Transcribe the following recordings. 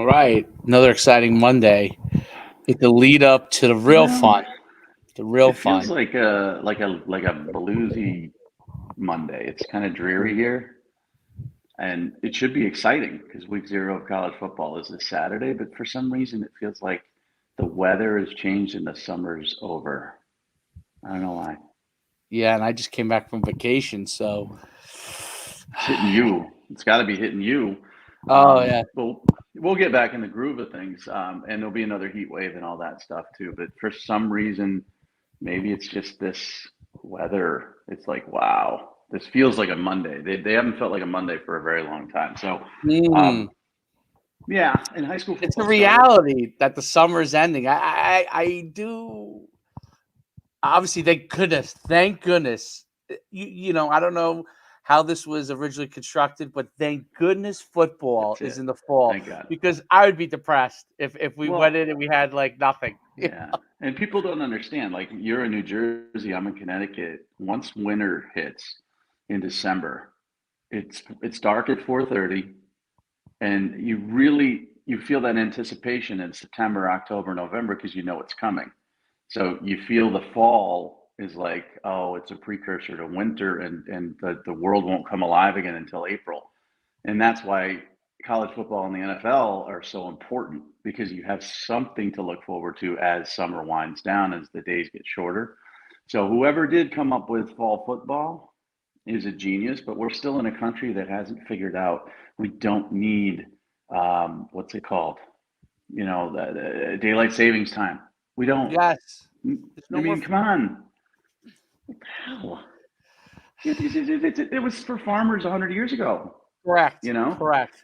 right. Another exciting Monday. It's the lead up to the real Well, fun. The real it fun. feels like a bluesy Monday. It's kind of dreary here, and it should be exciting because week zero of college football is this Saturday. But for some reason, it feels like the weather has changed and the summer's over. I don't know why. Yeah, and I just came back from vacation, so It's hitting you. It's got to be hitting you. oh yeah. But we'll get back in the groove of things, and there'll be another heat wave and all that stuff too. But for some reason, maybe it's just this weather. It's like, wow, this feels like a Monday. They haven't felt like a Monday for a very long time. So, Mm. um, yeah, and high school It's a football started. reality that the summer's ending. I do obviously thank goodness. I don't know how this was originally constructed, but thank goodness football That's is it. in the fall Thank God. because I would be depressed if we went Well, in and we had like nothing. yeah, and people don't understand. Like you're in New Jersey, I'm in Connecticut. Once winter hits in December, it's dark at 4:30, and you feel that anticipation in September, October, November because you know it's coming. So you feel the fall is like, oh, it's a precursor to winter, and the world won't come alive again until April. And that's why college football and the NFL are so important because you have something to look forward to as summer winds down, as the days get shorter. So whoever did come up with fall football is a genius, but we're still in a country that hasn't figured out we don't need what's it called? The daylight savings time. We don't. Yes, I there's no more. mean, come on. What the hell? It was for farmers 100 years ago, Correct, you know? correct.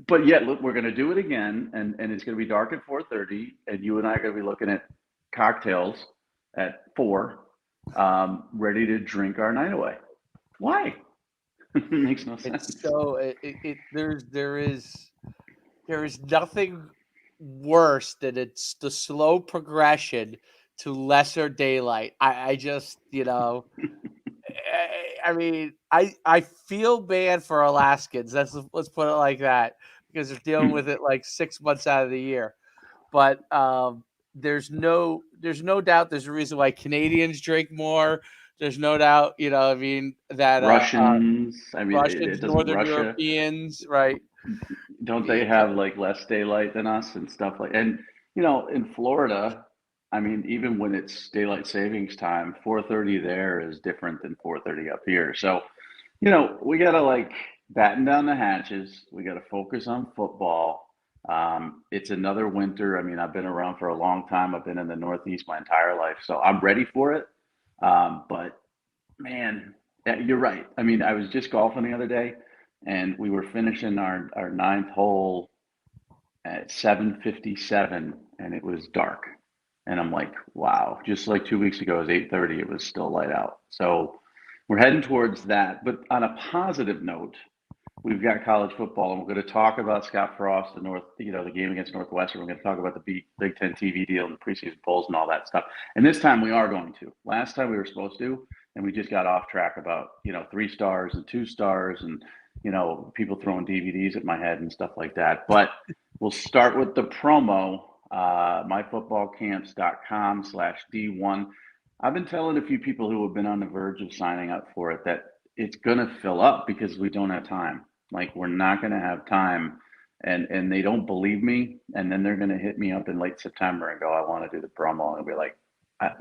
But yet, look, we're going to do it again, and it's going to be dark at 4:30, and you and I are going to be looking at cocktails at 4, ready to drink our night away. Why? It makes no It's sense. so there is nothing worse than it's the slow progression to lesser daylight. I just I mean, I feel bad for Alaskans. Let's put it like that because they're dealing with it like 6 months out of the year. But there's no doubt there's a reason why Canadians drink more. There's no doubt, I mean that Russians, I mean, Russians, it doesn't Northern Russia, Europeans, right? don't they Y- have like less daylight than us and stuff like, and in Florida, I mean, even when it's daylight savings time, 4:30 there is different than 4:30 up here. So, we got to like batten down the hatches. We got to focus on football. It's another winter. I mean, I've been around for a long time. I've been in the Northeast my entire life, so I'm ready for it. But man, yeah, you're right. I mean, I was just golfing the other day, and we were finishing our ninth hole at 7:57, and it was dark. And I'm like, wow, just like 2 weeks ago, it was 8:30. It was still light out. So we're heading towards that. But on a positive note, we've got college football, and we're going to talk about Scott Frost, the game against Northwestern. We're going to talk about the Big Ten TV deal and the preseason polls and all that stuff. And this time we are going to. Last time we were supposed to, and we just got off track about 3 stars and 2 stars, and people throwing DVDs at my head and stuff like that. But we'll start with the promo. myfootballcamps.com/D1. I've been telling a few people who have been on the verge of signing up for it that it's going to fill up because we don't have time. Like we're not going to have time, and they don't believe me, and then they're going to hit me up in late September and go, "I want to do the promo," and I'll be like,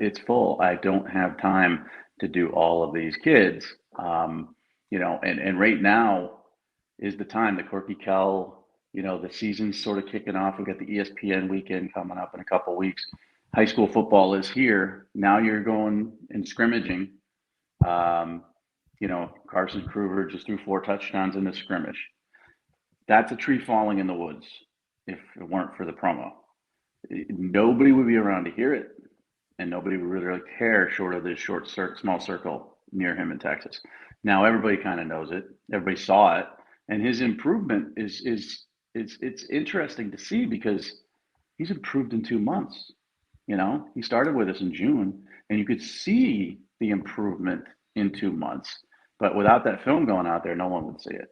"It's full. I don't have time to do all of these kids." And right now is the time. The Corky Kell, the season's sort of kicking off. We got the ESPN weekend coming up in a couple of weeks. High school football is here. Now you're going and scrimmaging. Um, Carson Kruger just threw 4 touchdowns in the scrimmage. That's a tree falling in the woods if it weren't for the promo. Nobody would be around to hear it, and nobody would really care short of this small circle near him in Texas. Now everybody kind of knows it. Everybody saw it, and his improvement is it's interesting to see because he's improved in 2 months. He started with us in June, and you could see the improvement in 2 months. But without that film going out there, no one would see it.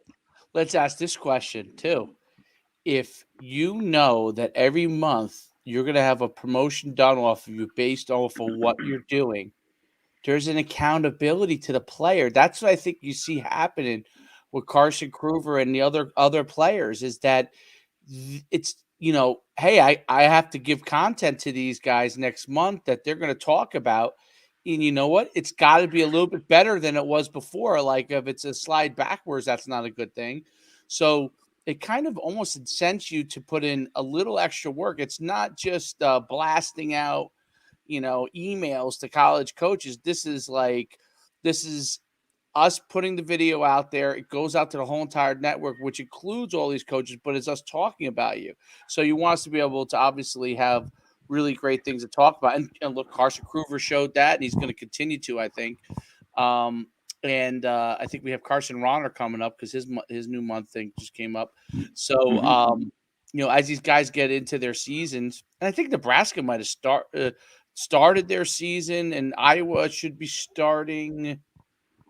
Let's ask this question too. if you know that every month you're going to have a promotion done off of you based off of what you're doing, there's an accountability to the player. That's what I think you see happening with Carson Kruger and the other players is that it's hey, I have to give content to these guys next month that they're going to talk about, and you know what? It's got to be a little bit better than it was before. Like if it's a slide backwards, that's not a good thing. So it kind of almost incents you to put in a little extra work. It's not just blasting out emails to college coaches. This is us putting the video out there. It goes out to the whole entire network, which includes all these coaches, but it's us talking about you. So you want us to be able to obviously have really great things to talk about. And look, Carson Kruger showed that, and he's going to continue to, I think. Um, and I think we have Carson Ronner coming up because his new month thing just came up. So as these guys get into their seasons, and I think Nebraska might have started their season, and Iowa should be starting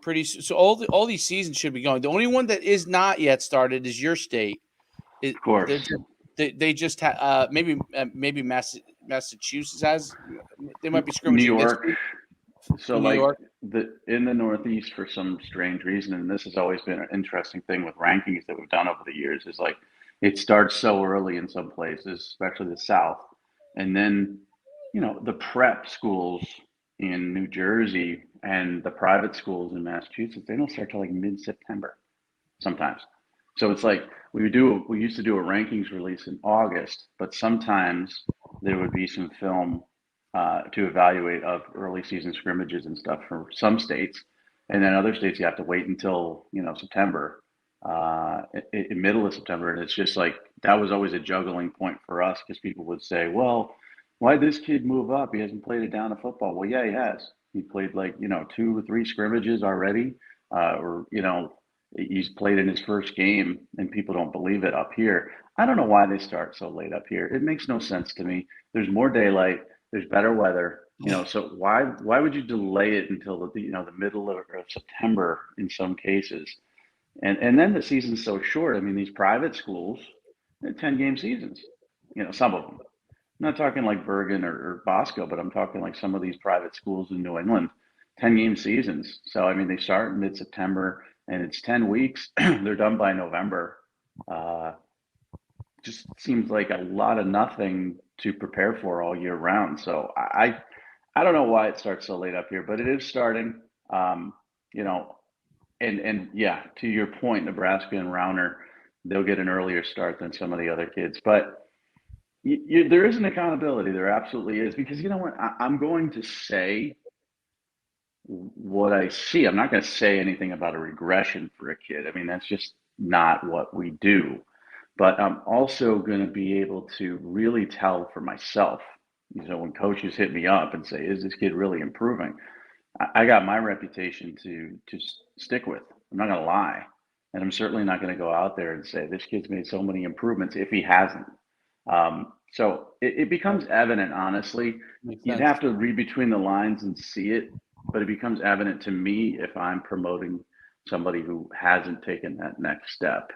pretty soon. So all these seasons should be going. The only one that is not yet started is your state. Of course. They just maybe Massachusetts has. They might be New scrimmaging this York. week. So New like York. in the Northeast, for some strange reason, and this has always been an interesting thing with rankings that we've done over the years, is like it starts so early in some places, especially the South, and then the prep schools in New Jersey and the private schools in Massachusetts, they don't start till like mid-September sometimes. So it's like we used to do a rankings release in August, but sometimes there would be some film to evaluate of early season scrimmages and stuff for some states, and then other states you have to wait until September, in middle of September, and it's just like that was always a juggling point for us because people would say, well, why did this kid move up? He hasn't played a down of football. Well, yeah, he has. He played like 2 or 3 scrimmages already, or he's played in his first game, and people don't believe it up here. I don't know why they start so late up here. It makes no sense to me. There's more daylight. There's better weather. So why would you delay it until the middle of September in some cases? And then the season's so short. I mean, these private schools, they're 10-game seasons. Some of them. I'm not talking like Bergen or Bosco, but I'm talking like some of these private schools in New England, 10-game seasons. So I mean, they start in mid-September, and it's 10 weeks. They're done by November. Just seems like a lot of nothing to prepare for all year round. So I don't know why it starts so late up here, but it is starting. You know, and yeah, to your point, Nebraska and Rauner, they'll get an earlier start than some of the other kids. But there is an accountability. There absolutely is, because you know what? I'm going to say what I see. I'm not going to say anything about a regression for a kid. I mean, that's just not what we do. But I'm also going to be able to really tell for myself. When coaches hit me up and say, "Is this kid really improving?" I got my reputation to stick with. I'm not going to lie, and I'm certainly not going to go out there and say this kid's made so many improvements if he hasn't. So it becomes evident, honestly. Makes You'd sense. have to read between the lines and see it, but it becomes evident to me if I'm promoting somebody who hasn't taken that next step.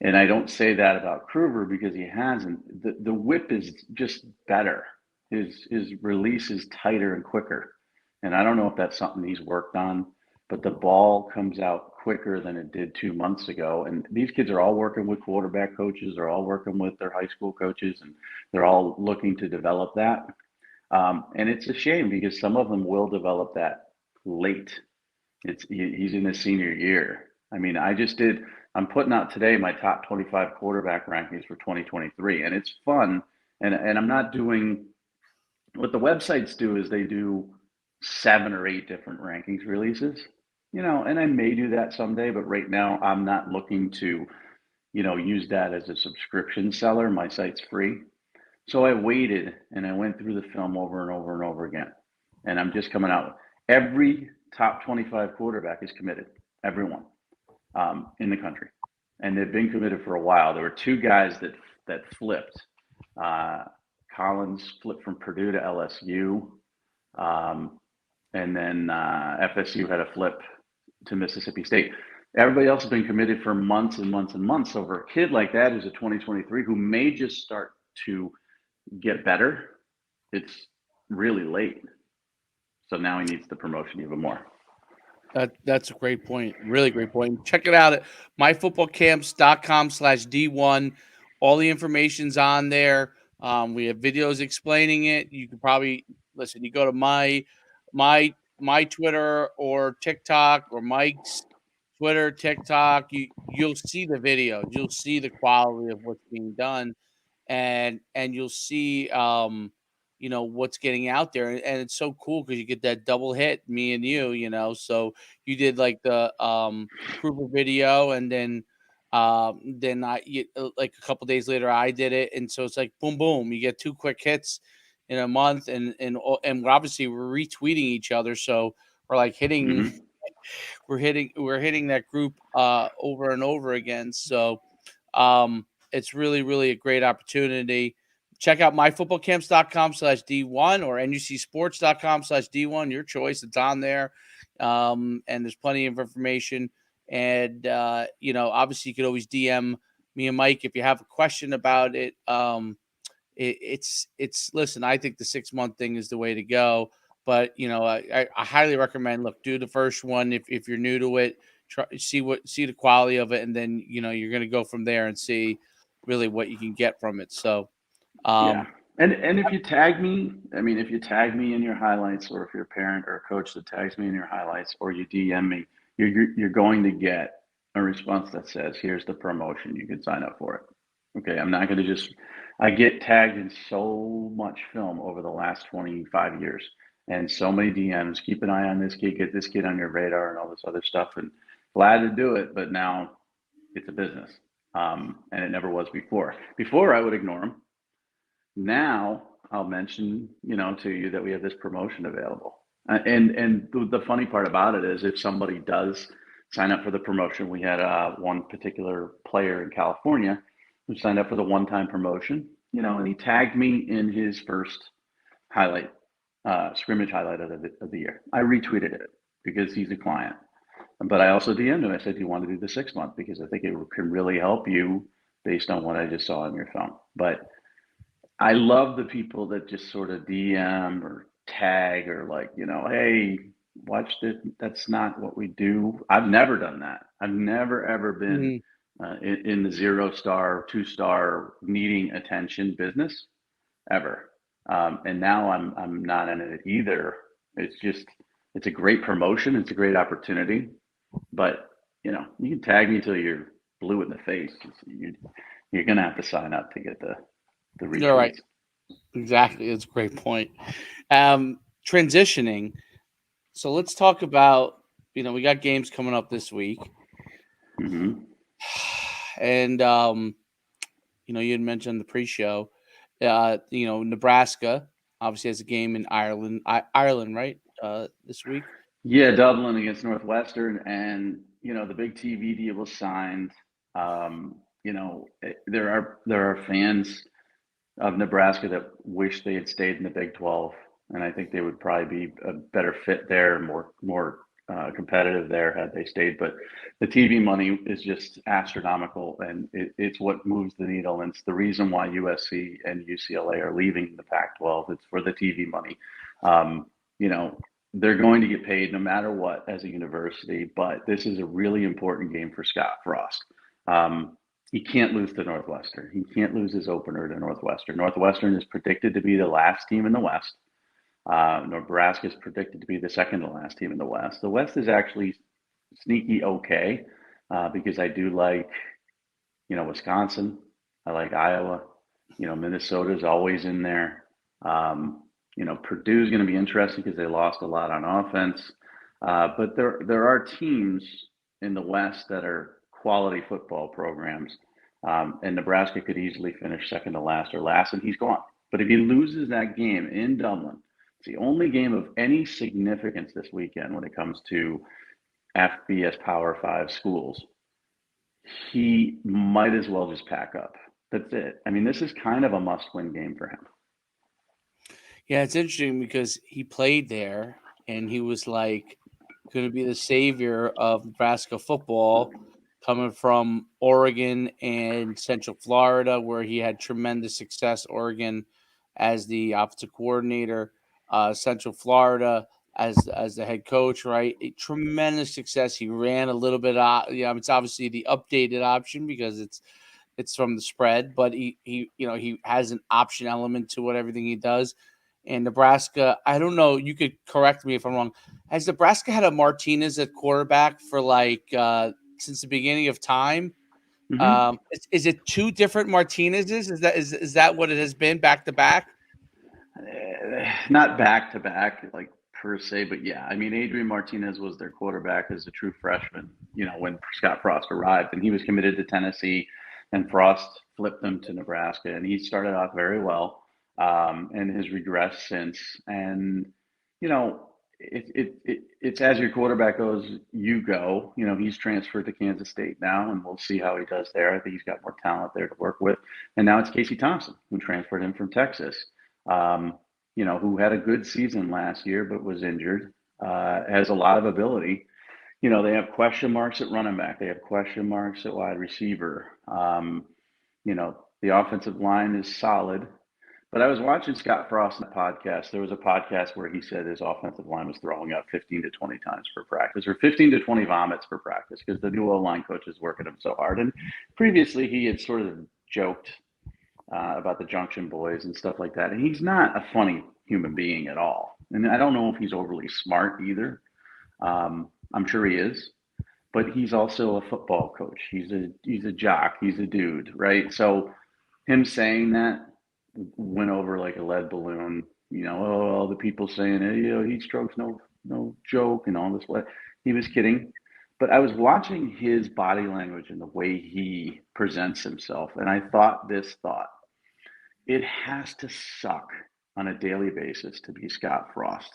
And I don't say that about Kruger because he hasn't. The whip is just better. His release is tighter and quicker. And I don't know if that's something he's worked on, but the ball comes out quicker than it did 2 months ago. And these kids are all working with quarterback coaches. They're all working with their high school coaches, and they're all looking to develop that. And it's a shame because some of them will develop that late. He's in his senior year. I mean, I'm putting out today my top 25 quarterback rankings for 2023, and it's fun. And I'm not doing what the websites do is they do 7 or 8 different rankings releases, and I may do that someday, but right now I'm not looking to, use that as a subscription seller. My site's free. So I waited and I went through the film over and over and over again. And I'm just coming out. Every top 25 quarterback is committed, everyone, in the country. And they've been committed for a while. There were 2 guys that flipped. Collins flipped from Purdue to LSU. And then FSU had a flip to Mississippi State. Everybody else has been committed for months and months and months. So for a kid like that who's a 2023 who may just start to get better, it's really late. So now he needs the promotion even more. That's a great point. Really great point. Check it out at myfootballcamps.com/D1. All the information's on there. We have videos explaining it. You can probably listen. You go to my Twitter or TikTok or Mike's Twitter, TikTok. You'll see the videos. You'll see the quality of what's being done, and you'll see what's getting out there, and it's so cool because you get that double hit, me and so you did like the Kruger video, and then like a couple days later I did it, and so it's like boom boom, you get two quick hits in a month, and obviously we're retweeting each other, so we're like hitting Mm-hmm. we're hitting that group over and over again. So it's really, really a great opportunity. Check out myfootballcamps.com/D1 or nucsports.com/D1. Your choice. It's on there. And there's plenty of information. And, obviously you could always DM me and Mike if you have a question about it. Listen, I think the 6-month thing is the way to go. But, I highly recommend, look, do the first one if you're new to it. Try see the quality of it, and then you're going to go from there and see really what you can get from it. So Yeah. um And if you tag me, I mean, if you tag me in your highlights, or if you're a parent or a coach that tags me in your highlights, or you DM me, you're going to get a response that says, "Here's the promotion. You can sign up for it." Okay, I'm not going to just. I get tagged in so much film over the last 25 years, and so many DMs. Keep an eye on this kid. Get this kid on your radar, and all this other stuff. And glad to do it, but now it's a business, and it never was before. Before I would ignore them. Now I'll mention, to you that we have this promotion available. And the funny part about it is, if somebody does sign up for the promotion, we had one particular player in California who signed up for the one-time promotion, and he tagged me in his first highlight, scrimmage highlight of the year. I retweeted it because he's a client. But I also DM'd him. I said, "Do you want to do the 6 month? Because I think it can really help you based on what I just saw on your phone." But I love the people that just sort of DM or tag, or like, "Hey, watch this." That's not what we do. I've never done that. I've never ever been mhm. in the 0-star, 2-star needing attention business ever. And now I'm not in it either. It's a great promotion. It's a great opportunity, but you can tag me till you're blue in the face. You're gonna have to sign up to get the You're right. retweets. Exactly. It's a great point. Transitioning. So let's talk about, we got games coming up this week. Hmm. And you had mentioned the pre-show. Nebraska obviously has a game in Ireland, Ireland, right? This week. Yeah, Dublin against Northwestern, and the big TV deal was signed. There are fans of Nebraska that wish they had stayed in the Big 12, and I think they would probably be a better fit there, more competitive there had they stayed. But the TV money is just astronomical, and it's what moves the needle, and it's the reason why USC and UCLA are leaving the Pac-12. It's for the TV money. Um, you know, they're going to get paid no matter what as a university, but this is a really important game for Scott Frost. He can't lose to Northwestern. He can't lose his opener to Northwestern. Northwestern is predicted to be the last team in the West. Nebraska is predicted to be the second to last team in the West. The West is actually sneaky okay, because I do like, Wisconsin. I like Iowa. Minnesota's always in there. Purdue's going to be interesting because they lost a lot on offense. But there are teams in the West that are quality football programs, and Nebraska could easily finish second to last or last, and he's gone. But if he loses that game in Dublin, it's the only game of any significance this weekend when it comes to FBS Power Five schools. He might as well just pack up. That's it. I mean, this is kind of a must-win game for him. Yeah, it's interesting because he played there and he was like going to be the savior of Nebraska football, coming from Oregon and Central Florida, where he had tremendous success. Oregon as the offensive coordinator, Central Florida as the head coach. Right, a tremendous success. He ran a little bit. It's obviously the updated option because it's from the spread, but he has an option element to what everything he does. And Nebraska, I don't know. You could correct me if I'm wrong. Has Nebraska had a Martinez at quarterback for since the beginning of time? Mm-hmm. Is it two different Martinezes? Is that what it has been back to back? Not back to back, like per se, but yeah. I mean, Adrian Martinez was their quarterback as a true freshman, when Scott Frost arrived, and he was committed to Tennessee, and Frost flipped him to Nebraska, and he started off very well, and has regressed since. And, it's as your quarterback goes, you go. He's transferred to Kansas State now, and we'll see how he does there. I think he's got more talent there to work with. And now it's Casey Thompson, who transferred him from Texas. Um, who had a good season last year but was injured, has a lot of ability. They have question marks at running back. They have question marks at wide receiver. The offensive line is solid. But I was watching Scott Frost in a podcast. There was a podcast where he said his offensive line was throwing up 15 to 20 times per practice, or 15 to 20 vomits per practice, because the new O-line coach is working him so hard. And previously he had sort of joked about the Junction Boys and stuff like that. And he's not a funny human being at all. And I don't know if he's overly smart either. I'm sure he is, but he's also a football coach. He's a jock. He's a dude, right? So him saying that went over like a lead balloon. All the people saying, hey, heat stroke's no joke and all this. He was kidding. But I was watching his body language and the way he presents himself, and I thought this thought. It has to suck on a daily basis to be Scott Frost.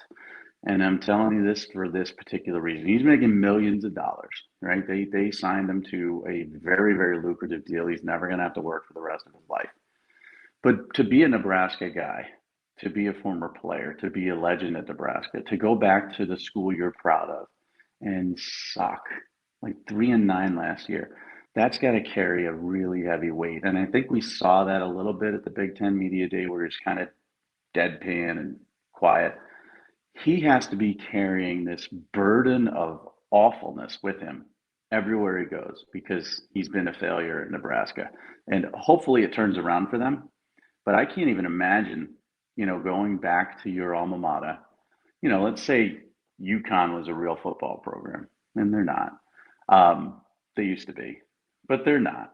And I'm telling you this for this particular reason. He's making millions of dollars, right? They signed him to a very, very lucrative deal. He's never going to have to work for the rest of his life. But to be a Nebraska guy, to be a former player, to be a legend at Nebraska, to go back to the school you're proud of and suck, like 3-9 last year, that's got to carry a really heavy weight. And I think we saw that a little bit at the Big Ten Media Day, where he's kind of deadpan and quiet. He has to be carrying this burden of awfulness with him everywhere he goes, because he's been a failure at Nebraska. And hopefully it turns around for them. But I can't even imagine, going back to your alma mater. Let's say UConn was a real football program, and they're not. They used to be, but they're not.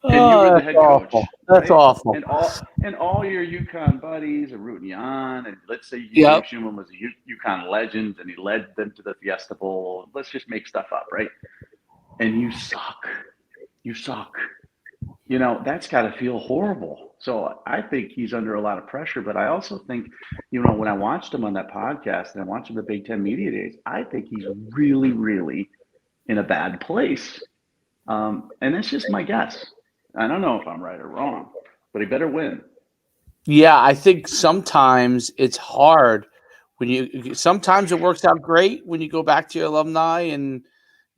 And you were the head coach. That's Right? awful. And all your UConn buddies are rooting you on. And let's say Yep. Schumann was a UConn legend, and he led them to the Fiesta Bowl. Let's just make stuff up, right? And you suck. You suck. That's got to feel horrible. So I think he's under a lot of pressure. But I also think, when I watched him on that podcast and I watched him at Big Ten Media Days, I think he's really, really in a bad place. And that's just my guess. I don't know if I'm right or wrong, but he better win. Yeah, I think sometimes it's hard sometimes it works out great when you go back to your alumni and,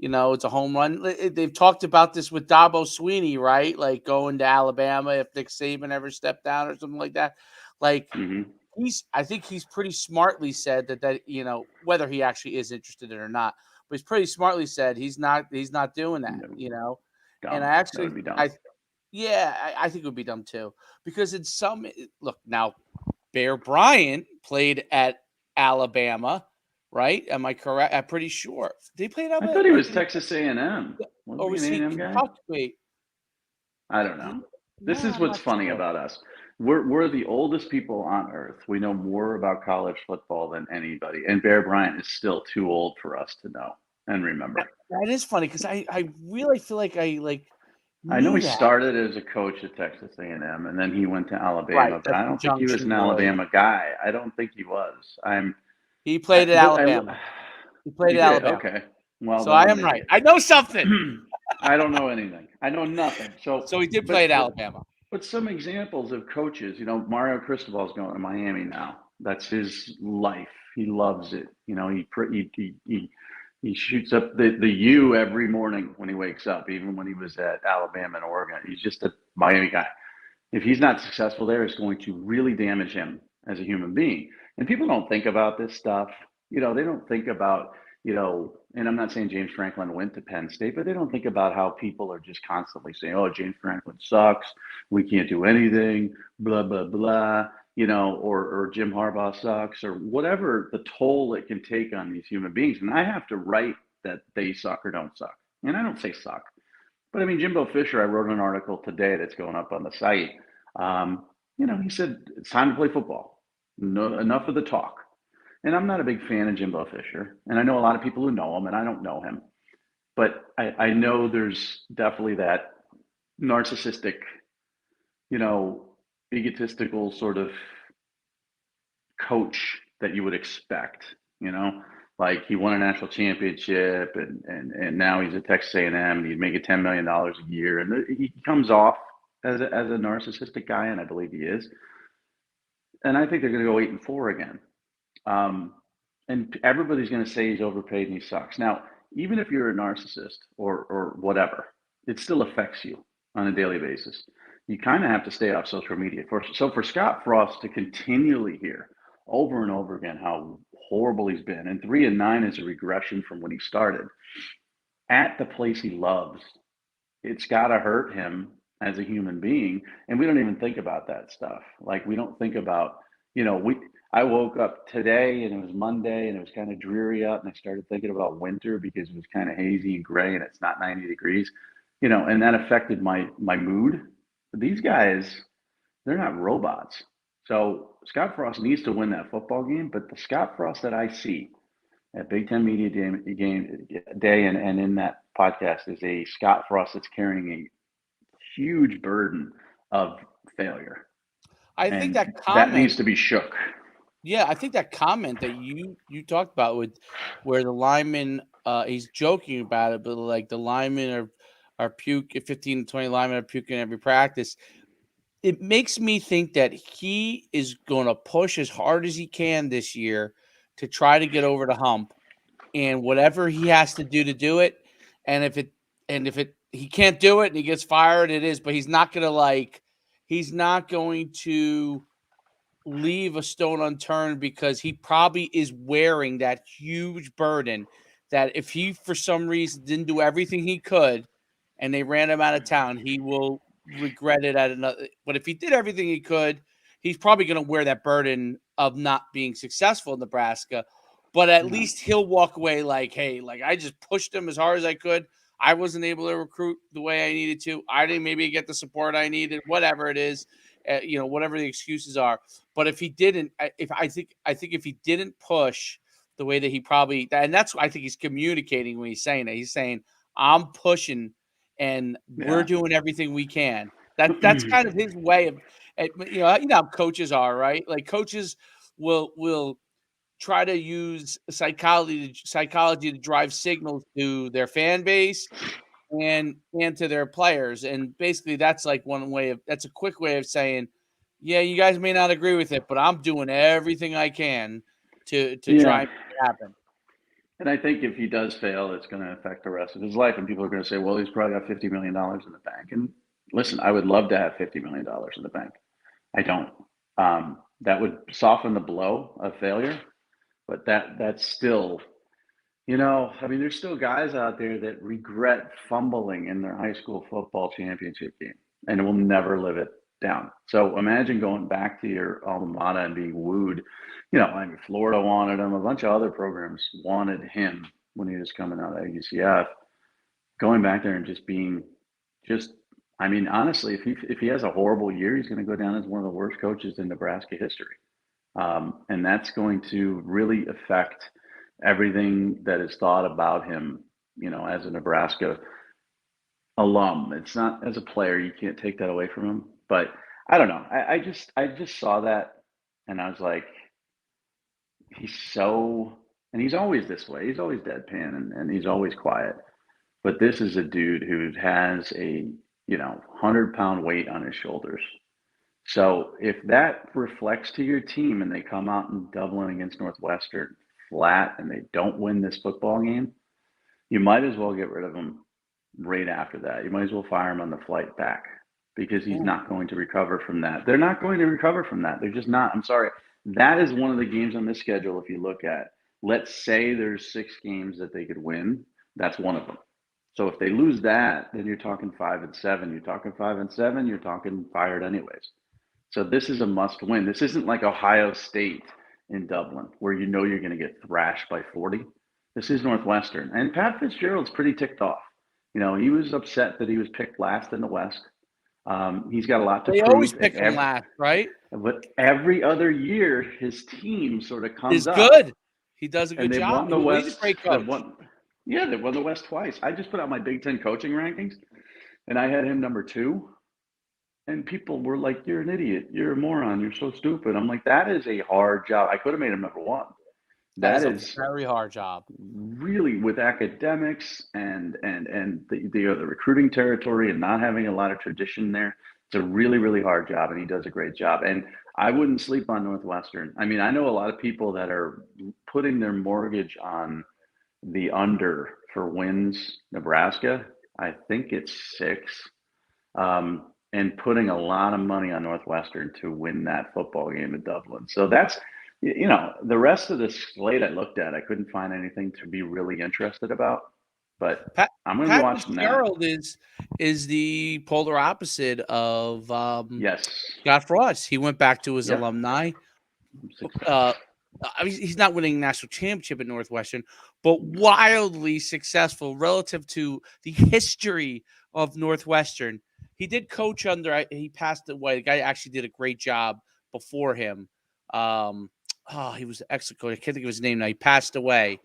it's a home run. They've talked about this with Dabo Sweeney, right? Like going to Alabama if Nick Saban ever stepped down or something like that. Like I think he's pretty smartly said that, whether he actually is interested in it or not, but he's pretty smartly said he's not doing that, Dumb. And I actually, that would be dumb. I think it would be dumb too, because look, now Bear Bryant played at Alabama, right? Am I correct? I'm pretty sure. Did he play at Alabama? I thought he was Texas A&M. Or was he an A&M guy? Wait. I don't know. This is what's funny about us. We're the oldest people on earth. We know more about college football than anybody. And Bear Bryant is still too old for us to know and remember. That is funny, because I really feel like I know he started as a coach at Texas A&M, and then he went to Alabama. Right, but I don't think he was an Alabama guy. I don't think he was. He played at Alabama. He played at Alabama. Okay. Well, so I am right. I know something. I don't know anything. I know nothing. So he did play at Alabama. But some examples of coaches, Mario Cristobal's going to Miami now. That's his life. He loves it. He shoots up the U every morning when he wakes up, even when he was at Alabama and Oregon. He's just a Miami guy. If he's not successful there, it's going to really damage him as a human being. And people don't think about this stuff. They don't think about, and I'm not saying James Franklin went to Penn State, but they don't think about how people are just constantly saying, oh, James Franklin sucks. We can't do anything, blah, blah, blah, or Jim Harbaugh sucks, or whatever the toll it can take on these human beings. And I have to write that they suck or don't suck. And I don't say suck. But I mean, Jimbo Fisher, I wrote an article today that's going up on the site. He said it's time to play football. No, enough of the talk. And I'm not a big fan of Jimbo Fisher. And I know a lot of people who know him, and I don't know him. But I know there's definitely that narcissistic, egotistical sort of coach that you would expect, like he won a national championship and now he's at Texas A&M and he'd make it $10 million a year. And he comes off as a narcissistic guy, and I believe he is. And I think they're going to go 8-4 again. And everybody's going to say he's overpaid and he sucks. Now, even if you're a narcissist or whatever, it still affects you on a daily basis. You kind of have to stay off social media. So for Scott Frost to continually hear over and over again how horrible he's been, and 3-9 is a regression from when he started at the place he loves, it's got to hurt him as a human being. And we don't even think about that stuff. Like, we don't think about, I woke up today and it was Monday and it was kind of dreary out, and I started thinking about winter because it was kind of hazy and gray and it's not 90 degrees, and that affected my mood. But these guys, they're not robots. So Scott Frost needs to win that football game, but the Scott Frost that I see at Big Ten Media Day and in that podcast is a Scott Frost that's carrying a huge burden of failure. I And think that that needs comment, to be shook. yeah, I think that comment that you talked about with where the linemen, he's joking about it, but like the linemen are puke 15 to 20 linemen are puking every practice. It makes me think that he is going to push as hard as he can this year to try to get over the hump, and whatever he has to do it. And if he can't do it and he gets fired, it is. But he's not going to he's not going to leave a stone unturned, because he probably is wearing that huge burden that if he for some reason didn't do everything he could and they ran him out of town, he will regret it at another. But if he did everything he could, he's probably going to wear that burden of not being successful in Nebraska. But at least he'll walk away like, hey, like, I just pushed him as hard as I could. I wasn't able to recruit the way I needed to. I didn't maybe get the support I needed, whatever it is, whatever the excuses are. But if he didn't, I think if he didn't push the way that he probably, and that's what I think he's communicating when he's saying it. He's saying, I'm pushing and we're doing everything we can. That's kind of his way of, how coaches are, right? Like, coaches will try to use psychology to drive signals to their fan base and to their players. And basically that's like that's a quick way of saying, yeah, you guys may not agree with it, but I'm doing everything I can to try and make it happen. And I think if he does fail, it's going to affect the rest of his life. And people are going to say, well, he's probably got $50 million in the bank. And listen, I would love to have $50 million in the bank. I don't. That would soften the blow of failure. But that's still, there's still guys out there that regret fumbling in their high school football championship game and will never live it down. So imagine going back to your alma mater and being wooed. I mean, Florida wanted him. A bunch of other programs wanted him when he was coming out of UCF. Going back there and honestly, if he has a horrible year, he's going to go down as one of the worst coaches in Nebraska history. And that's going to really affect everything that is thought about him, as a Nebraska alum. It's not as a player, you can't take that away from him. But I don't know. I just saw that and I was like, and he's always this way. He's always deadpan and he's always quiet. But this is a dude who has a 100-pound weight on his shoulders. So if that reflects to your team and they come out in Dublin against Northwestern flat and they don't win this football game, you might as well get rid of him right after that. You might as well fire him on the flight back because he's not going to recover from that. They're not going to recover from that. They're just not. I'm sorry. That is one of the games on this schedule. If you look at, let's say there's 6 games that they could win. That's one of them. So if they lose that, then you're talking 5-7. You're talking 5-7. You're talking fired anyways. So this is a must win. This isn't like Ohio State in Dublin where you know you're going to get thrashed by 40. This is Northwestern. And Pat Fitzgerald's pretty ticked off. You know, he was upset that he was picked last in the West. He's got a lot to They prove. always pick him last, right? But every other year, his team sort of comes up. He's good. He does a good and they've job. Won the West. He's a great coach. They've won the West twice. I just put out my Big Ten coaching rankings, and I had him number 2. And people were like, "You're an idiot. You're a moron. You're so stupid." I'm like, that is a hard job. I could have made him number 1. That is a very hard job. Really, with academics and the recruiting territory and not having a lot of tradition there, it's a really, really hard job, and he does a great job. And I wouldn't sleep on Northwestern. I mean, I know a lot of people that are putting their mortgage on the under for wins Nebraska. I think it's 6. And putting a lot of money on Northwestern to win that football game in Dublin. So that's, you know, the rest of the slate I looked at, I couldn't find anything to be really interested about. But I'm going to watch that. Fitzgerald is the polar opposite of yes, Scott Frost. He went back to his alumni. I mean, he's not winning national championship at Northwestern, but wildly successful relative to the history of Northwestern. He did coach under. He passed away. The guy actually did a great job before him. He was an excellent coach. I can't think of his name now. He passed away.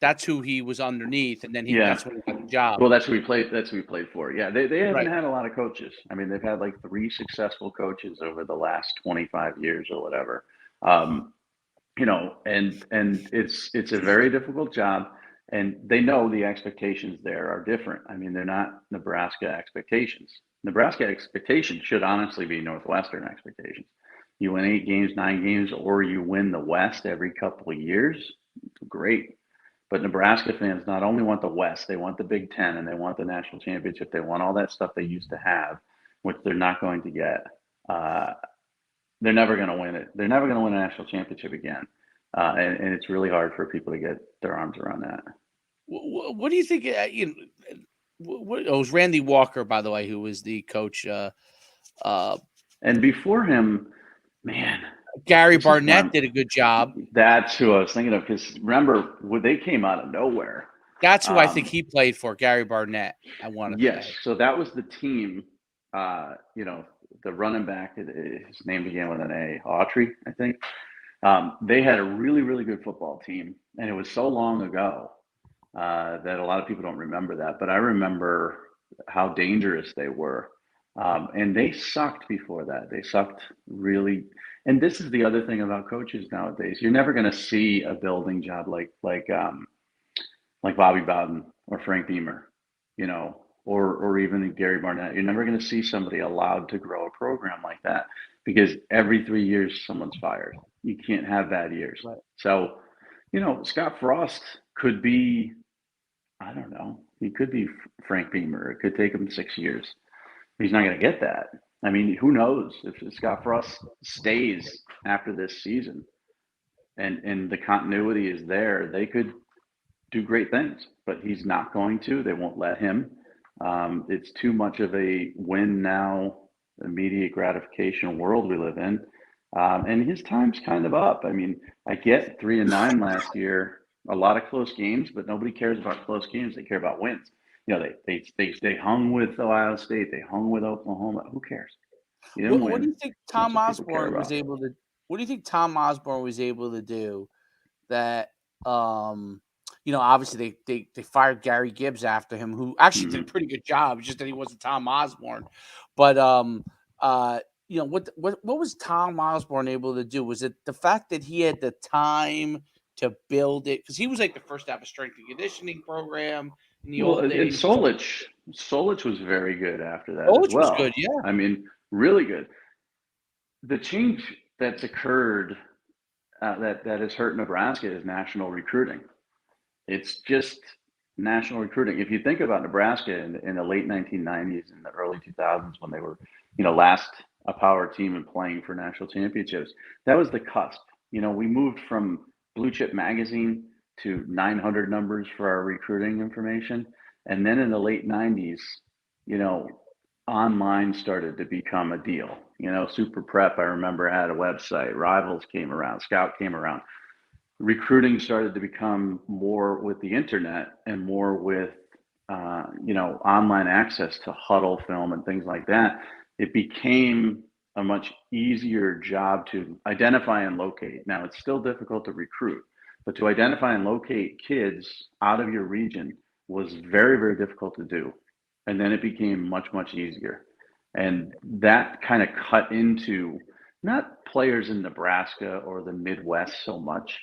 That's who he was underneath, and then that's when he got the job. Well, that's who he played. That's who he played for. Yeah, they haven't had a lot of coaches. I mean, they've had like 3 successful coaches over the last 25 years or whatever. You know, and it's a very difficult job. And they know the expectations there are different. I mean, they're not Nebraska expectations. Nebraska expectations should honestly be Northwestern expectations. You win 8 games, 9 games, or you win the West every couple of years. Great. But Nebraska fans not only want the West, they want the Big Ten, and they want the national championship. They want all that stuff they used to have, which they're not going to get. They're never going to win it. They're never going to win a national championship again. And it's really hard for people to get their arms around that. What do you think? It was Randy Walker, by the way, who was the coach. And before him, man, Gary Barnett did a good job. That's who I was thinking of, because remember, they came out of nowhere. That's who I think he played for, Gary Barnett. I want to say. So that was the team. You know, the running back, his name began with an A, Autry, I think. They had a really, really good football team, and it was so long ago that a lot of people don't remember that. But I remember how dangerous they were, and they sucked before that. They sucked really. And this is the other thing about coaches nowadays: you're never going to see a building job like Bobby Bowden or Frank Beamer, you know, or even Gary Barnett. You're never going to see somebody allowed to grow a program like that, because every 3 years someone's fired. You can't have bad years. Right. So, you know, Scott Frost could be, I don't know, he could be Frank Beamer. It could take him 6 years. He's not going to get that. I mean, who knows if Scott Frost stays after this season and the continuity is there, they could do great things, but he's not going to. They won't let him. It's too much of a win now, immediate gratification world we live in. And his time's kind of up. I mean, I get 3-9 last year, a lot of close games, but nobody cares about close games. They care about wins. You know, they hung with Ohio State. They hung with Oklahoma. Who cares? What do you think Tom Osborne was able to? What do you think Tom Osborne was able to do that? You know, obviously they fired Gary Gibbs after him, who actually did a pretty good job. It's just that he wasn't Tom Osborne. But you know, what was Tom Osborne able to do? Was it the fact that he had the time to build it? Because he was like the first to have a strength and conditioning program in the old days. And Solich was very good after that Solich as well. was good, yeah. I mean, really good. The change that's occurred that has hurt Nebraska is national recruiting. It's just national recruiting. If you think about Nebraska in the late 1990s and the early 2000s when they were, last a power team and playing for national championships, that was the cusp. We moved from Blue Chip Magazine to 900 numbers for our recruiting information. And then in the late 90s, you know, online started to become a deal. Super Prep, I remember, had a website. Rivals came around, Scout came around. Recruiting started to become more with the internet and more with online access to huddle film and things like that. It became a much easier job to identify and locate. Now it's still difficult to recruit, but to identify and locate kids out of your region was very, very difficult to do. And then it became much, much easier. And that kind of cut into not players in Nebraska or the Midwest so much,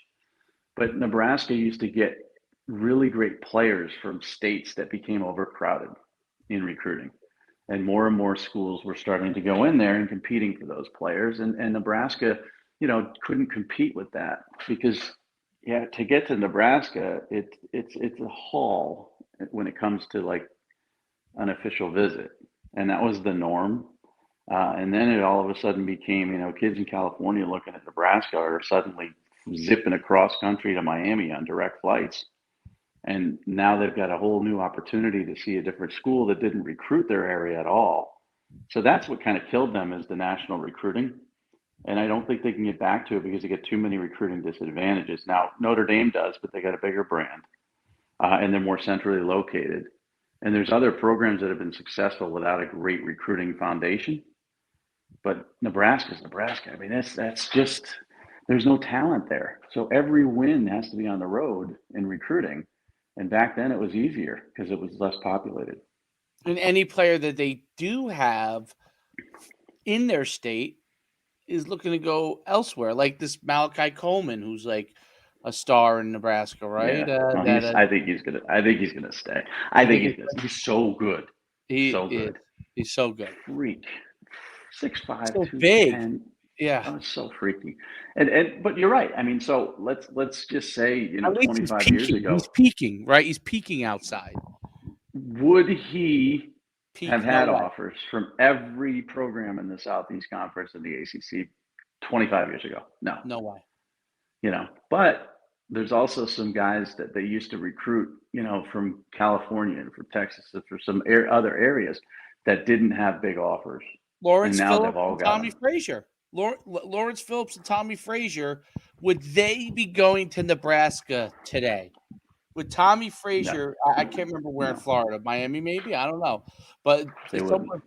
but Nebraska used to get really great players from states that became overcrowded in recruiting. And more schools were starting to go in there and competing for those players. And Nebraska, couldn't compete with that because, yeah, to get to Nebraska, it's a haul when it comes to like an official visit. And that was the norm. And then it all of a sudden became, kids in California looking at Nebraska are suddenly zipping across country to Miami on direct flights. And now they've got a whole new opportunity to see a different school that didn't recruit their area at all. So that's what kind of killed them is the national recruiting. And I don't think they can get back to it because they get too many recruiting disadvantages. Now, Notre Dame does, but they got a bigger brand and they're more centrally located. And there's other programs that have been successful without a great recruiting foundation. But Nebraska's Nebraska. I mean, that's just, there's no talent there. So every win has to be on the road in recruiting. And back then it was easier because it was less populated. And any player that they do have in their state is looking to go elsewhere, like this Malachi Coleman, who's like a star in Nebraska, right? Yeah. No, I think he's gonna stay. He's so good. He So is. good. He's so good. Freak. 6'5", So big. 210. Yeah. Oh, it's so freaky. But you're right. I mean, so let's just say, At least 25 years ago, he's peaking, right? He's peaking outside. would he have Peak, no had way. offers from every program in the Southeast Conference and the ACC 25 years ago? No. No way. But there's also some guys that they used to recruit, from California and from Texas and from some other areas that didn't have big offers. Lawrence And now they've Phillips all and got Tommy them. Frazier. Lawrence Phillips and Tommy Frazier, would they be going to Nebraska today? With Tommy No, Frazier, I can't remember where in no, Florida, Miami maybe, I don't know, but they wouldn't.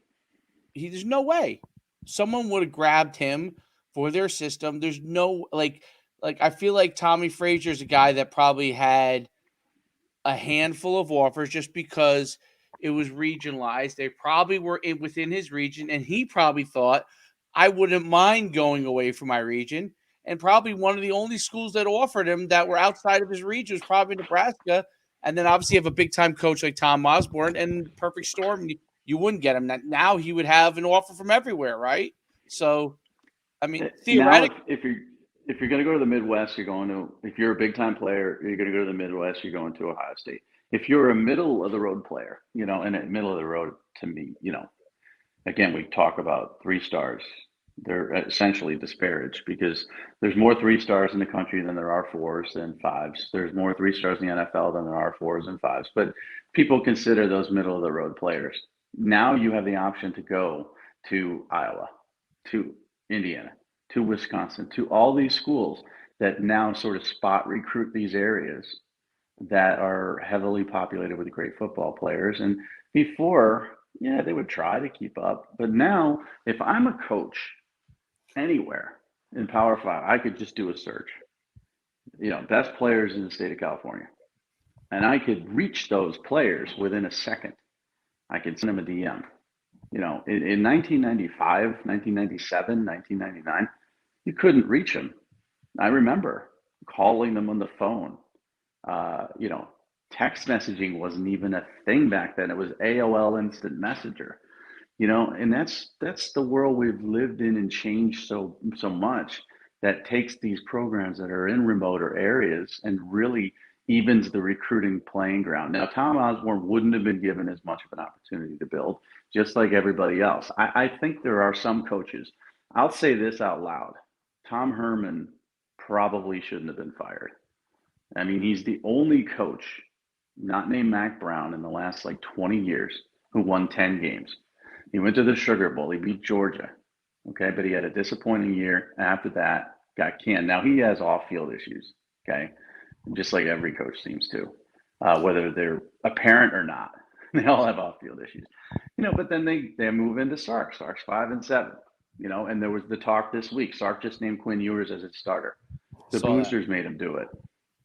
there's no way someone would have grabbed him for their system. There's no like I feel like Tommy Frazier's a guy that probably had a handful of offers just because it was regionalized. They probably were within his region, and he probably thought, I wouldn't mind going away from my region. And probably one of the only schools that offered him that were outside of his region was probably Nebraska. And then obviously you have a big time coach like Tom Osborne and perfect storm. You wouldn't get him. Now he would have an offer from everywhere, right? So, I mean, Now, theoretically, if you're going to go to the Midwest, if you're a big time player, you're going to go to the Midwest. You're going to Ohio State. If you're a middle of the road player, and a middle of the road to me, again, we talk about 3 stars. They're essentially disparaged because there's more 3 stars in the country than there are 4s and 5s. There's more 3 stars in the NFL than there are 4s and 5s. But people consider those middle of the road players. Now you have the option to go to Iowa, to Indiana, to Wisconsin, to all these schools that now sort of spot recruit these areas that are heavily populated with great football players. And before, yeah, they would try to keep up. But now, if I'm a coach anywhere in Power Five, I could just do a search, best players in the state of California. And I could reach those players within a second. I could send them a DM. In 1995, 1997, 1999, you couldn't reach them. I remember calling them on the phone. Text messaging wasn't even a thing back then. It was AOL Instant Messenger. And that's the world we've lived in and changed so much that takes these programs that are in remoter areas and really evens the recruiting playing ground. Now, Tom Osborne wouldn't have been given as much of an opportunity to build, just like everybody else. I think there are some coaches. I'll say this out loud. Tom Herman probably shouldn't have been fired. I mean, he's the only coach, not named Mac Brown, in the last like 20 years who won 10 games. He went to the Sugar Bowl. He beat Georgia. Okay, but he had a disappointing year. After that, got canned. Now he has off-field issues. Okay, just like every coach seems to, whether they're apparent or not. They all have off-field issues. But then they move into Sark. Sark's 5-7. And there was the talk this week. Sark just named Quinn Ewers as his starter. The Saw that. boosters made him do it.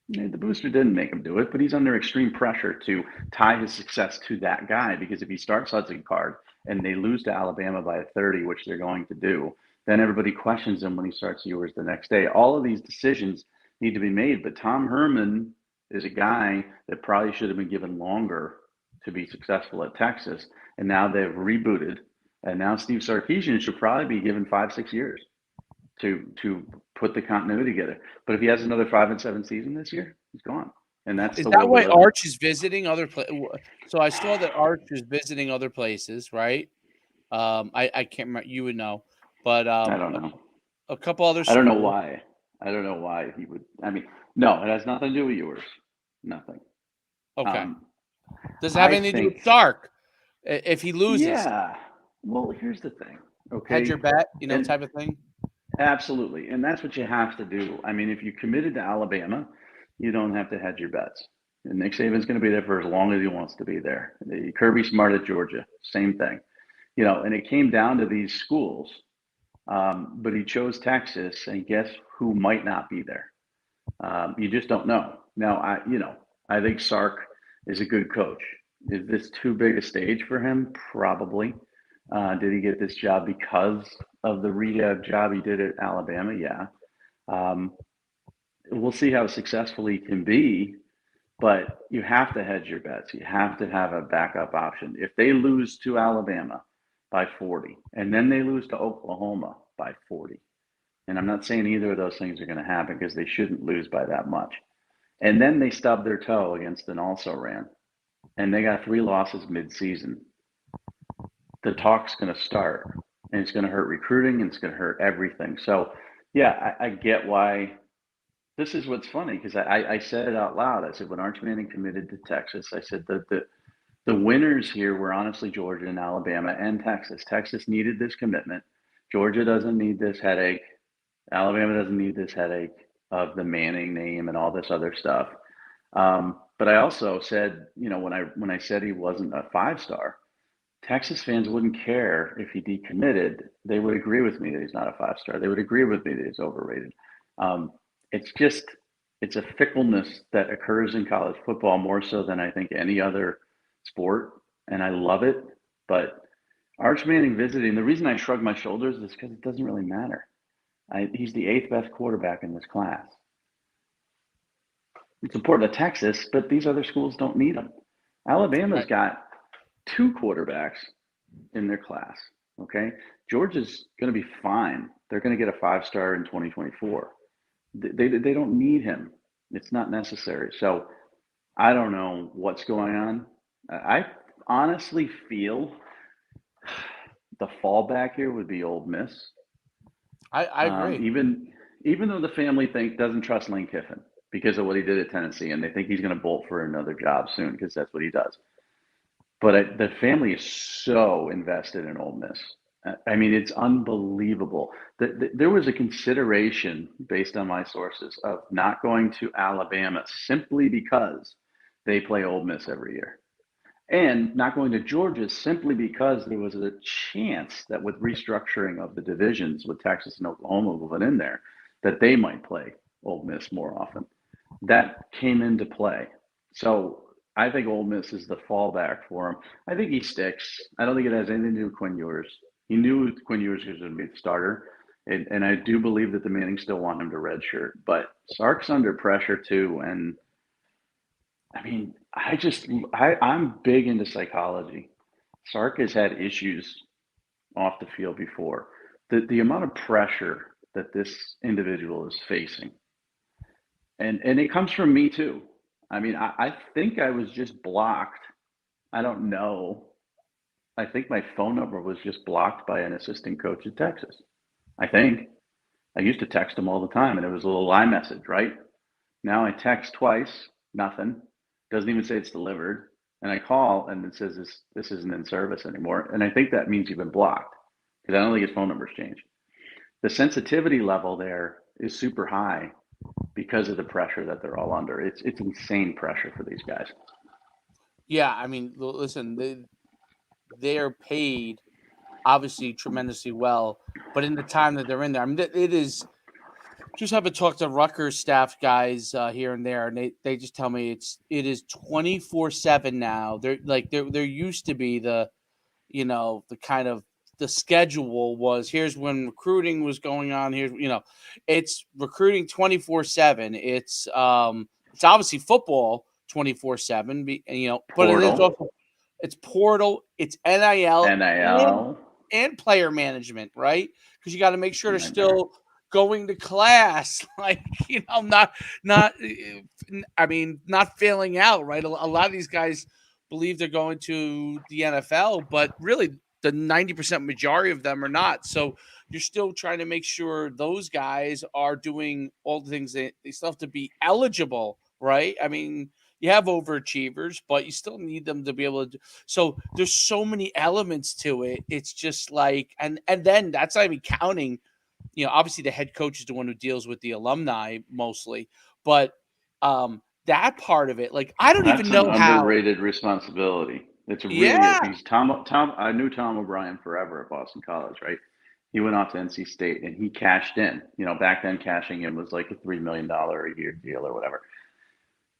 The booster didn't make him do it, but he's under extreme pressure to tie his success to that guy, because if he starts Hudson Card and they lose to Alabama by 30, which they're going to do, then everybody questions him when he starts Ewers the next day. All of these decisions need to be made, but Tom Herman is a guy that probably should have been given longer to be successful at Texas, and now they've rebooted, and now Steve Sarkisian should probably be given 5-6 years to put the continuity together. But if he has another 5-7 season this year, he's gone, and that's Is the that world we why live in. Arch is visiting other places? So I saw that Arch is visiting other places, right? I can't remember. You would know, but I don't know. a couple other I don't know schools. why. I don't know why he would. I mean, no, it has nothing to do with yours. Nothing. Okay. Um, Does it have I anything to do with think, Sark? If he loses, yeah. Well, here's the thing. hedge Okay, your bet, and type of thing. absolutely, and that's what you have to do. I mean, if you committed to Alabama, you don't have to hedge your bets. And Nick Saban's going to be there for as long as he wants to be there. Kirby Smart at Georgia, same thing. And it came down to these schools, but he chose Texas, and guess who might not be there? You just don't know. Now, I think Sark is a good coach. Is this too big a stage for him? Probably. Did he get this job because of the rehab job he did at Alabama? Yeah. Um, we'll see how successful he can be, but you have to hedge your bets. You have to have a backup option. If they lose to Alabama by 40, and then they lose to Oklahoma by 40, and I'm not saying either of those things are going to happen because they shouldn't lose by that much. And then they stub their toe against an also ran, and they got 3 losses mid-season. The talk's going to start, and it's going to hurt recruiting, and it's going to hurt everything. So, yeah, I get why. This is what's funny, because I said it out loud. I said, when Arch Manning committed to Texas, I said that the winners here were honestly Georgia and Alabama and Texas. Texas needed this commitment. Georgia doesn't need this headache. Alabama doesn't need this headache of the Manning name and all this other stuff. But I also said, when I said he wasn't a 5-star, Texas fans wouldn't care if he decommitted. They would agree with me that he's not a 5-star. They would agree with me that he's overrated. Um, it's just, it's a fickleness that occurs in college football more so than I think any other sport, and I love it. But Arch Manning visiting, the reason I shrug my shoulders is because it doesn't really matter. He's the 8th best quarterback in this class. It's important to Texas, but these other schools don't need him. Alabama's Right. got 2 quarterbacks in their class. Okay, Georgia's going to be fine. They're going to get a 5-star in 2024. They don't need him. It's not necessary. So I don't know what's going on. I honestly feel the fallback here would be Ole Miss. I agree. Even though the family doesn't trust Lane Kiffin because of what he did at Tennessee, and they think he's going to bolt for another job soon because that's what he does. But the family is so invested in Ole Miss. I mean, it's unbelievable. There was a consideration, based on my sources, of not going to Alabama simply because they play Ole Miss every year, and not going to Georgia simply because there was a chance that with restructuring of the divisions with Texas and Oklahoma moving in there, that they might play Ole Miss more often. That came into play. So I think Ole Miss is the fallback for him. I think he sticks. I don't think it has anything to do with Quinn Ewers. He knew Quinn Ewers was going to be the starter, and I do believe that the Mannings still want him to redshirt. But Sark's under pressure too, and I mean, I'm big into psychology. Sark has had issues off the field before. The amount of pressure that this individual is facing, and it comes from me too. I mean, I think I was just blocked. I don't know. I think my phone number was just blocked by an assistant coach at Texas. I think. I used to text him all the time, and it was a little iMessage, right? Now I text twice, nothing. Doesn't even say it's delivered. And I call, and it says this isn't in service anymore. And I think that means you've been blocked because I don't think his phone number's changed. The sensitivity level there is super high because of the pressure that they're all under. It's insane pressure for these guys. Yeah, I mean, listen, they are paid obviously tremendously well, but in the time that they're in there, I mean, it is. Just haven't talked to Rutgers staff guys here and there, and they just tell me it is 24/7 now. There used to be the the kind of the schedule was here's when recruiting was going on. Here's it's recruiting 24/7. It's obviously football 24/7. But it is Portal, also it's portal, it's NIL, NIL, and player management, right? Because you got to make sure they're nightmare. still going to class, like not. I mean, not failing out, right? A lot of these guys believe they're going to the NFL, but really the 90% majority of them are not. So you're still trying to make sure those guys are doing all the things they still have to be eligible, right? I mean, you have overachievers, but you still need them to be able to do. So there's so many elements to it. It's just like, and then that's not even counting, obviously the head coach is the one who deals with the alumni mostly, but that part of it, like, I don't even That's an know how. underrated responsibility. It's really is Yeah. because Tom. I knew Tom O'Brien forever at Boston College, right? He went off to NC State and he cashed in. Back then cashing in was like a $3 million a year deal or whatever.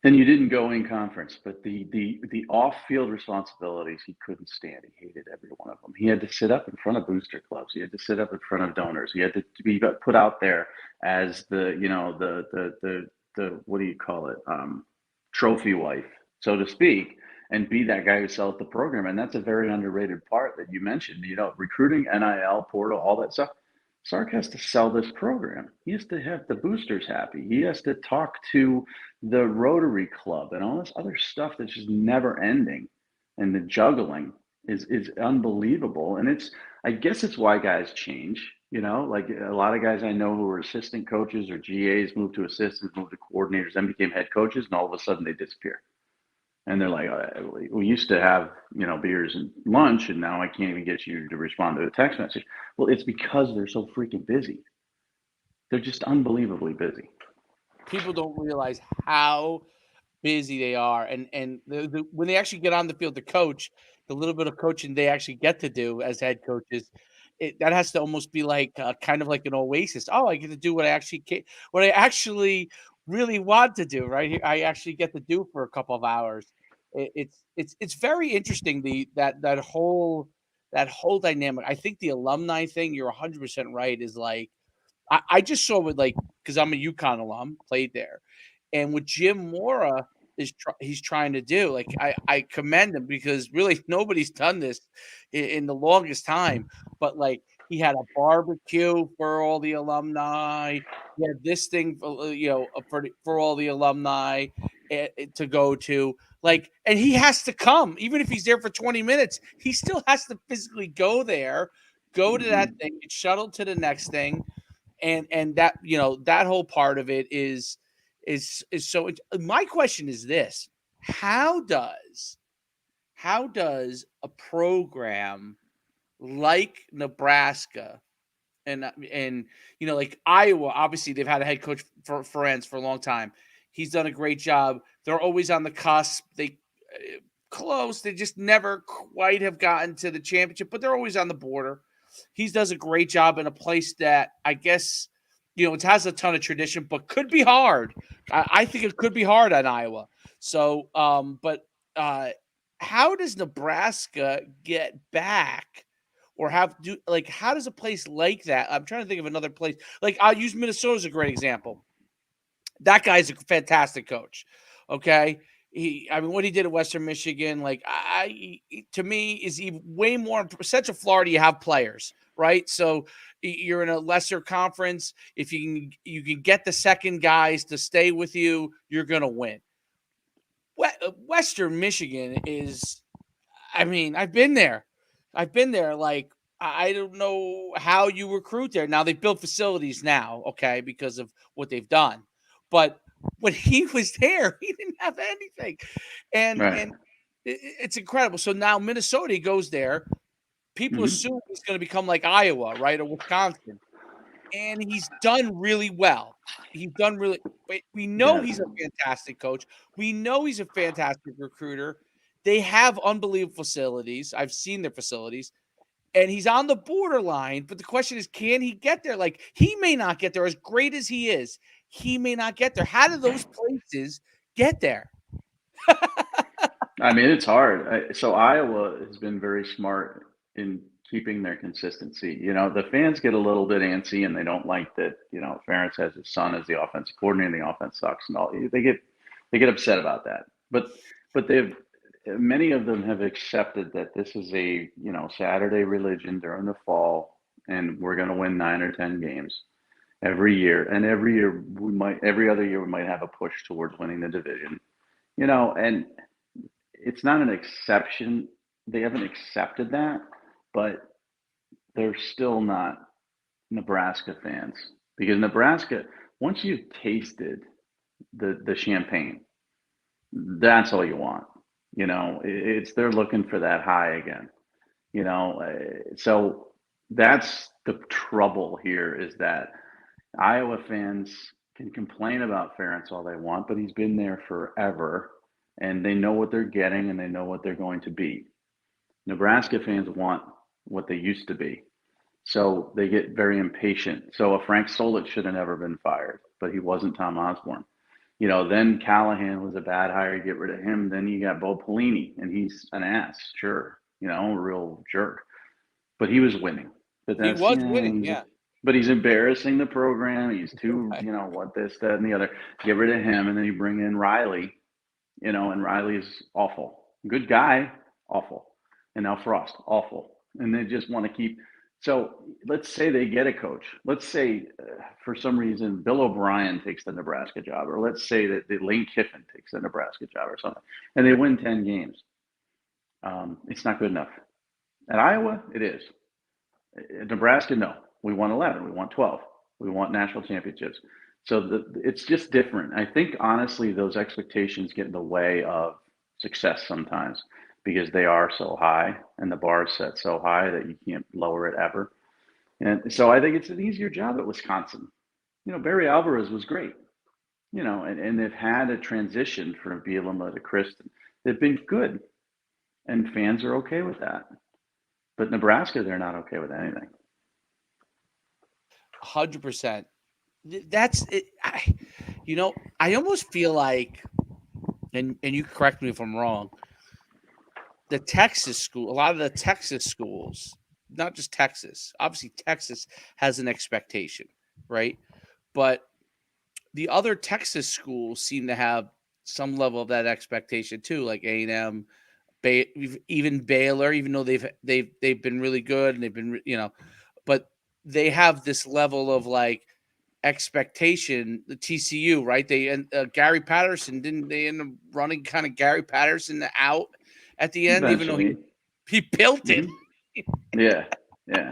And you didn't go in conference, but the off field responsibilities he couldn't stand. He hated every one of them. He had to sit up in front of booster clubs. He had to sit up in front of donors. He had to be put out there as the what do you call it, trophy wife, so to speak, and be that guy who sells the program. And that's a very underrated part that you mentioned. Recruiting, NIL, portal, all that stuff. Sark has to sell this program. He has to have the boosters happy. He has to talk to the Rotary Club and all this other stuff that's just never ending. And the juggling is unbelievable. And I guess it's why guys change. Like a lot of guys I know who were assistant coaches or GAs moved to assistants, moved to coordinators, then became head coaches, and all of a sudden they disappear. And they're like, we used to have, beers and lunch, and now I can't even get you to respond to a text message. Well, it's because they're so freaking busy. They're just unbelievably busy. People don't realize how busy they are, and when they actually get on the field to coach, the little bit of coaching they actually get to do as head coaches, that has to almost be like kind of like an oasis. Oh, I get to do what I actually really want to do. Right here, I actually get to do for a couple of hours. It's very interesting that whole dynamic. I think the alumni thing. You're 100% right. Is like I just saw with like because I'm a UConn alum, played there, and what Jim Mora he's trying to do, like I commend him because really nobody's done this in the longest time. But like he had a barbecue for all the alumni. He had this thing for all the alumni to go to. Like, and he has to come, even if he's there for 20 minutes, he still has to physically go there, go to that Mm-hmm. thing, get shuttled to the next thing, and that that whole part of it is so. My question is this: how does a program like Nebraska and like Iowa, obviously they've had a head coach for Ferenc for a long time. He's done a great job. They're always on the cusp. They close. They just never quite have gotten to the championship, but they're always on the border. He does a great job in a place that I guess it has a ton of tradition, but could be hard. I think it could be hard on Iowa. So, but how does Nebraska get back? Or how does a place like that? I'm trying to think of another place. Like I'll use Minnesota as a great example. That guy's a fantastic coach. Okay. I mean, what he did at Western Michigan, like to me, is even way more. Central Florida, you have players, right? So you're in a lesser conference. If you can get the second guys to stay with you, you're gonna win. Western Michigan is, I mean, I've been there. Like, I don't know how you recruit there. Now they've built facilities now, okay, because of what they've done. But when he was there, he didn't have anything, Right. and it's incredible. So now Minnesota, he goes there. People Hmm. assume he's going to become like Iowa, right, or Wisconsin, and he's done really well. He's done really. But we know Yes. he's a fantastic coach. We know he's a fantastic recruiter. They have unbelievable facilities. I've seen their facilities, and he's on the borderline. But the question is, can he get there? Like, he may not get there. As great as he is, he may not get there. How do those places get there? I mean, it's hard. So Iowa has been very smart in keeping their consistency. You know, the fans get a little bit antsy and they don't like that, you know, Ferentz has his son as the offensive coordinator and the offense sucks and all. They get upset about that. But they've many of them have accepted that this is a, you know, Saturday religion during the fall and we're going to win 9 or 10 games every year. And every other year we might have a push towards winning the division. You know, and it's not an exception. They haven't accepted that, but they're still not Nebraska fans because Nebraska, once you've tasted the champagne, that's all you want. You know, it's they're looking for that high again. You know, so that's the trouble here is that Iowa fans can complain about Ferentz all they want, but he's been there forever, and they know what they're getting and they know what they're going to be. Nebraska fans want what they used to be. So they get very impatient. So a Frank Solich should have never been fired, but he wasn't Tom Osborne. You know, then Callahan was a bad hire, you get rid of him. Then you got Bo Pelini, and he's an ass, sure, you know, a real jerk. But he was winning. But He that's was winning, yeah. but he's embarrassing the program. He's too, Right. you know, what this, that, and the other. Get rid of him, and then you bring in Riley, you know, and Riley's awful. Good guy, awful. And now Frost, awful. And they just want to keep. So let's say they get a coach. Let's say for some reason Bill O'Brien takes the Nebraska job, or let's say that Lane Kiffin takes the Nebraska job or something, and they win 10 games. It's not good enough. At Iowa, it is. At Nebraska, no. We won 11. We won 12. We won national championships. So it's just different. I think honestly, those expectations get in the way of success sometimes because they are so high and the bar is set so high that you can't lower it ever. And so I think it's an easier job at Wisconsin. You know, Barry Alvarez was great, you know, and they've had a transition from Bielema to Kristen. They've been good and fans are okay with that. But Nebraska, they're not okay with anything. 100%. That's it. I almost feel like, and you correct me if I'm wrong, a lot of the Texas schools, not just Texas, obviously Texas has an expectation, right? But the other Texas schools seem to have some level of that expectation too, like A&M, even Baylor, even though they've been really good and they've been, but they have this level of like expectation. The TCU, right? They and Gary Patterson, didn't they end up running kind of Gary Patterson out at the end, even though Eventually. he built it. Hmm. Yeah. Yeah.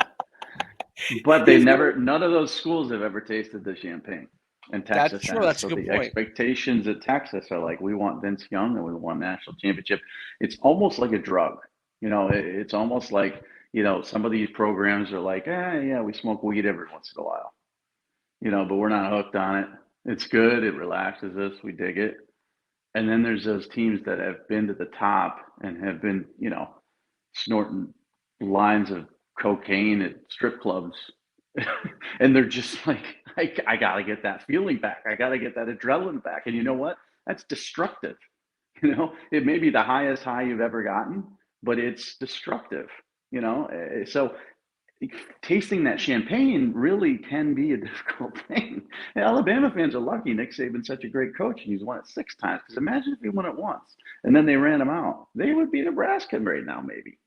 But He's really, none of those schools have ever tasted the champagne, and that's Texas true. has. That's a So good the point. expectations at Texas are like, we want Vince Young and we want national championship. It's almost like a drug. You know, it's almost like, you know, some of these programs are like, yeah, we smoke weed every once in a while, you know, but we're not hooked on it. It's good. It relaxes us. We dig it. And then there's those teams that have been to the top and have been, you know, snorting lines of cocaine at strip clubs. And they're just like, I got to get that feeling back. I got to get that adrenaline back. And you know what? That's destructive. You know, it may be the highest high you've ever gotten, but it's destructive, you know? So tasting that champagne really can be a difficult thing. And Alabama fans are lucky Nick Saban's such a great coach and he's won it 6 times. Because imagine if he won it once and then they ran him out. They would be Nebraska right now, maybe,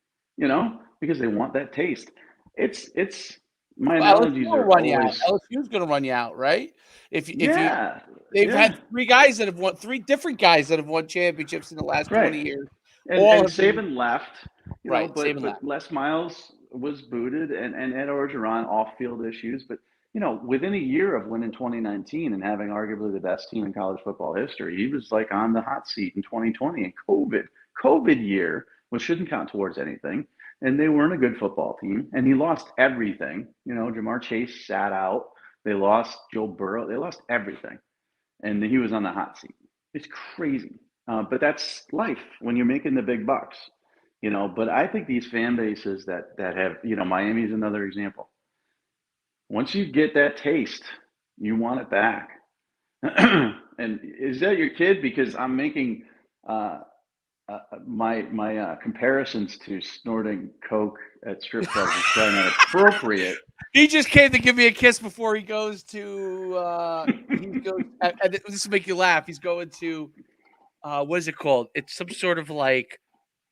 because they want that taste. It's my Well, analogies LSU will are run you out. always, LSU's going to run you out, right? If you yeah, they've yeah, had three different guys that have won championships in the last right. 20 years. And All have been Saban left, right. Same but left. Les Miles was booted, and Ed Orgeron off-field issues. But within a year of winning 2019 and having arguably the best team in college football history, he was like on the hot seat in 2020 and COVID year, which shouldn't count towards anything. And they weren't a good football team, and he lost everything. Jamar Chase sat out. They lost Joe Burrow. They lost everything, and he was on the hot seat. It's crazy. But that's life when you're making the big bucks, But I think these fan bases that have, Miami's another example. Once you get that taste, you want it back. And is that your kid? Because I'm making my comparisons to snorting coke at strip clubs is probably not appropriate. He just came to give me a kiss before he goes to. And this will make you laugh. He's going to. What is it called? It's some sort of like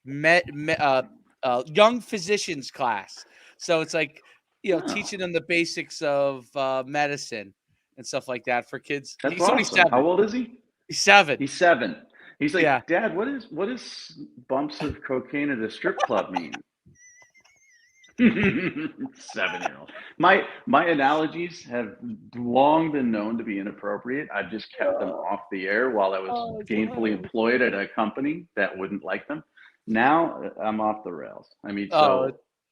young physicians class. So it's like teaching them the basics of medicine and stuff like that for kids. That's He's only awesome. 7. How old is he? He's 7. He's 7. He's like, Yeah. Dad, what is bumps of cocaine at a strip club mean? 7-year-old. My analogies have long been known to be inappropriate. I've just kept them off the air while I was gainfully employed at a company that wouldn't like them. Now I'm off the rails. I mean,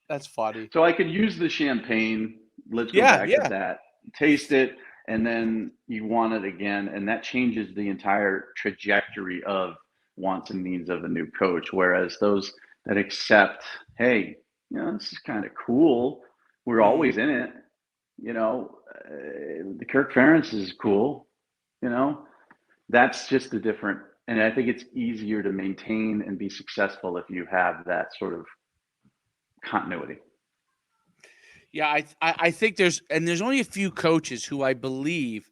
that's funny. So I could use the champagne. Let's go back to that. Taste it, and then you want it again, and that changes the entire trajectory of wants and needs of a new coach. Whereas those that accept, hey, this is kind of cool. We're always in it. The Kirk Ferentz is cool. That's just a different. And I think it's easier to maintain and be successful if you have that sort of continuity. Yeah, I think there's only a few coaches who I believe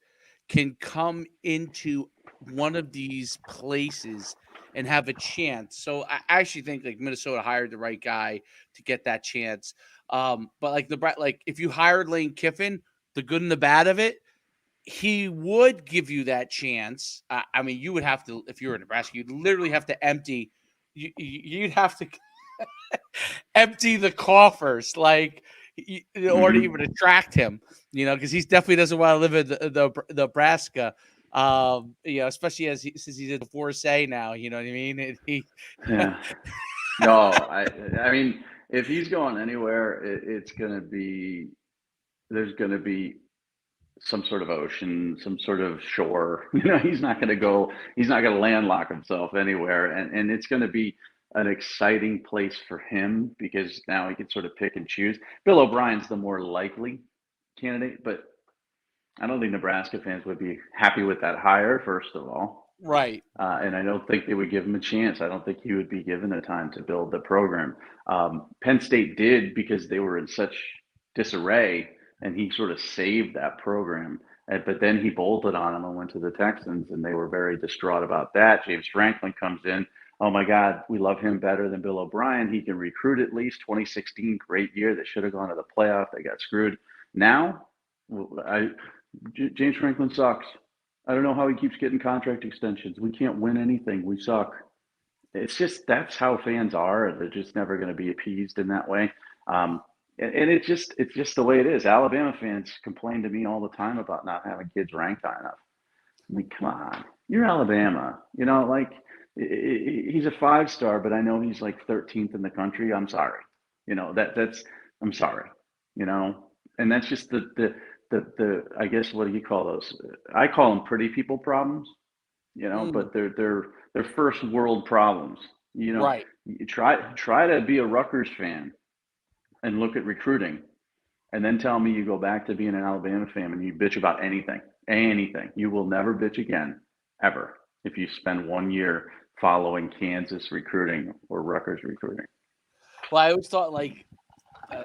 can come into one of these places and have a chance. So I actually think like Minnesota hired the right guy to get that chance. But like if you hired Lane Kiffin, the good and the bad of it, he would give you that chance. I mean, you would have to, if you were in Nebraska, you'd literally have to empty. You'd have to empty the coffers, like in order to even attract him. Because he definitely doesn't want to live in the Nebraska. Especially since he's a divorcee now. You know what I mean? Yeah. No, I mean, if he's going anywhere, it's going to be, there's going to be some sort of ocean, some sort of shore. He's not going to landlock himself anywhere. And it's going to be an exciting place for him because now he can sort of pick and choose. Bill O'Brien's the more likely candidate, but I don't think Nebraska fans would be happy with that hire, first of all. Right. And I don't think they would give him a chance. I don't think he would be given the time to build the program. Penn State did because they were in such disarray, and he sort of saved that program. But then he bolted on them and went to the Texans, and they were very distraught about that. James Franklin comes in. Oh, my God, we love him better than Bill O'Brien. He can recruit at least. 2016, great year. They should have gone to the playoff. They got screwed. Now, James Franklin sucks. I don't know how he keeps getting contract extensions. We can't win anything. We suck. It's just, that's how fans are. They're just never going to be appeased in that way. And it's just the way it is. Alabama fans complain to me all the time about not having kids ranked high enough. I mean, come on, you're Alabama. He's a 5-star, but I know he's like 13th in the country. I'm sorry. I'm sorry. And that's just the I guess, what do you call those? I call them pretty people problems. But they're first world problems. Right. You try to be a Rutgers fan and look at recruiting, and then tell me you go back to being an Alabama fan and you bitch about anything. You will never bitch again, ever, if you spend 1 year following Kansas recruiting or Rutgers recruiting. Well, I always thought like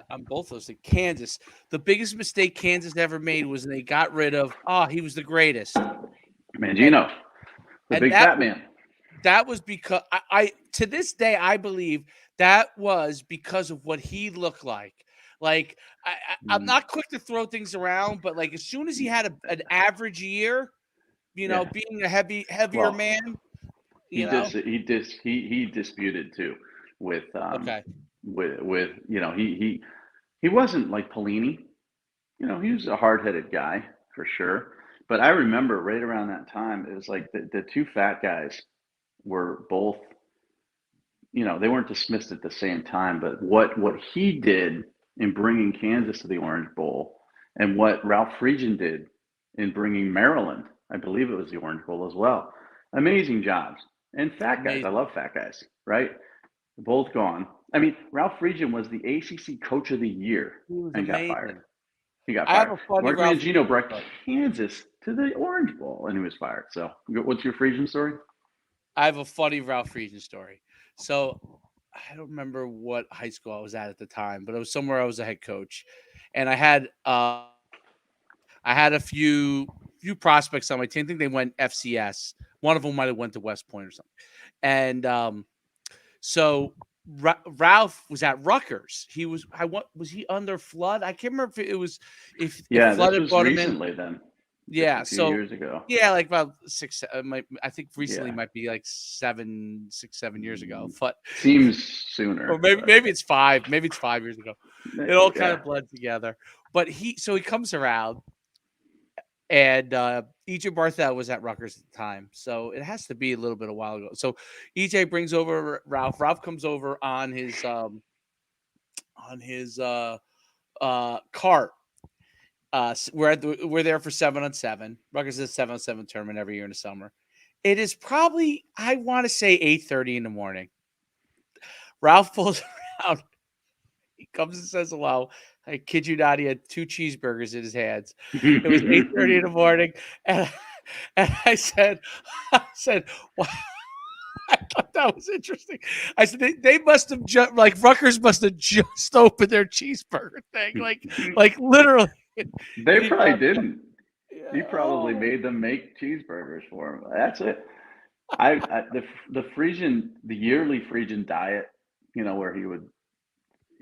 on both those. Like Kansas, the biggest mistake Kansas ever made was they got rid of. Oh, he was the greatest, and Mangino, the and big fat man. that was because I to this day I believe that was because of what he looked like. Like I'm Mm, not quick to throw things around, but like as soon as he had an average year, yeah. being a heavier Well, man, he disputed too with okay, he wasn't like Pelini. He was a hard-headed guy for sure. But I remember right around that time, it was like the two fat guys were both, they weren't dismissed at the same time. But what he did in bringing Kansas to the Orange Bowl, and what Ralph Friedgen did in bringing Maryland, I believe it was the Orange Bowl as well. Amazing jobs. And fat guys, I amazing. love fat guys, right? Both gone. I mean, Ralph Friedgen was the ACC Coach of the Year He was and got fired. amazing. He got I have fired. a funny Mark Ralph Mangino Friedgen brought story. Kansas to the Orange Bowl, and he was fired. So, what's your Friedgen story? I have a funny Ralph Friedgen story. So I don't remember what high school I was at the time, but it was somewhere I was a head coach, and I had a few prospects on my team. I think they went FCS. One of them might have went to West Point or something. And so Ralph was at Rutgers. He was was he under flood? I can't remember if it was if Yeah, flood this had was brought him in. recently then, just a Yeah. few So years ago. yeah, like about I think recently Yeah, might be like 7 6 7 years ago, but seems or sooner, but maybe it's 5, maybe it's 5 years ago. It all kind yeah. of bled together. But he comes around, and EJ Barthel was at Rutgers at the time, so it has to be a little bit a while ago. So EJ brings over Ralph. Ralph comes over on his cart. We're there for 7-on-7. Rutgers is a 7-on-7 tournament every year in the summer. It is probably, I want to say, 8:30 in the morning. Ralph pulls around. He comes and says hello. I kid you not, he had 2 cheeseburgers in his hands. It was 8:30 in the morning, and and I said, "Wow." I thought that was interesting. I said they must have just like Rutgers must have just opened their cheeseburger thing, like literally. And They he probably comes, didn't. yeah, He probably oh, made them make cheeseburgers for him. That's it. The Frisian, the yearly Frisian diet, where he would,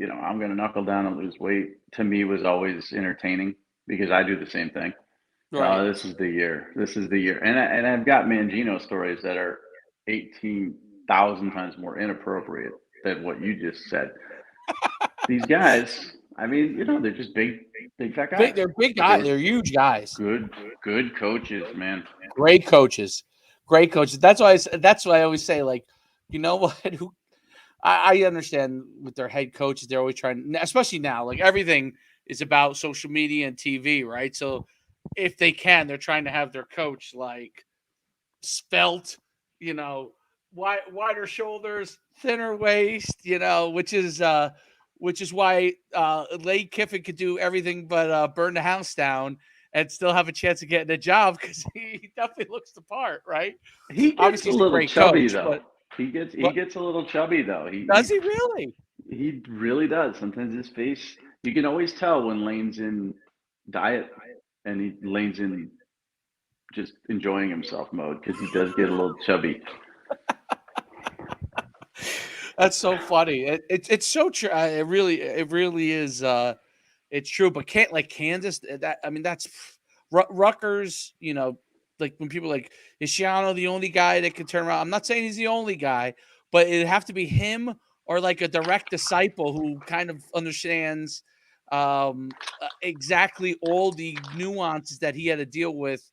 I'm going to knuckle down and lose weight, to me was always entertaining because I do the same thing. right. This is the year. This is the year. And I've got Mangino stories that are 18,000 times more inappropriate than what you just said. These guys, I mean, they're just big fat guys, They're big but they guys. were They're huge guys. good, good coaches, man. Great coaches. Great coaches. That's why I always say, like, you know what? I understand with their head coaches, they're always trying, especially now, like everything is about social media and TV, right? So if they can, they're trying to have their coach like spelt, you know, wider shoulders, thinner waist, which is why Lane Kiffin could do everything but burn the house down and still have a chance of getting a job because he definitely looks the part, right? He gets Obviously, a he's a little great chubby coach, though. but He what gets a little chubby though. does he really? He really does. Sometimes his face, you can always tell when Lane's in diet and Lane's in just enjoying himself mode because he does get a little chubby. That's so funny. It's so true. It really is. It's true. But can't like Kansas. That I mean, that's Rutgers. Like when people are like, is Shiano the only guy that can turn around? I'm not saying he's the only guy, but it'd have to be him or like a direct disciple who kind of understands exactly all the nuances that he had to deal with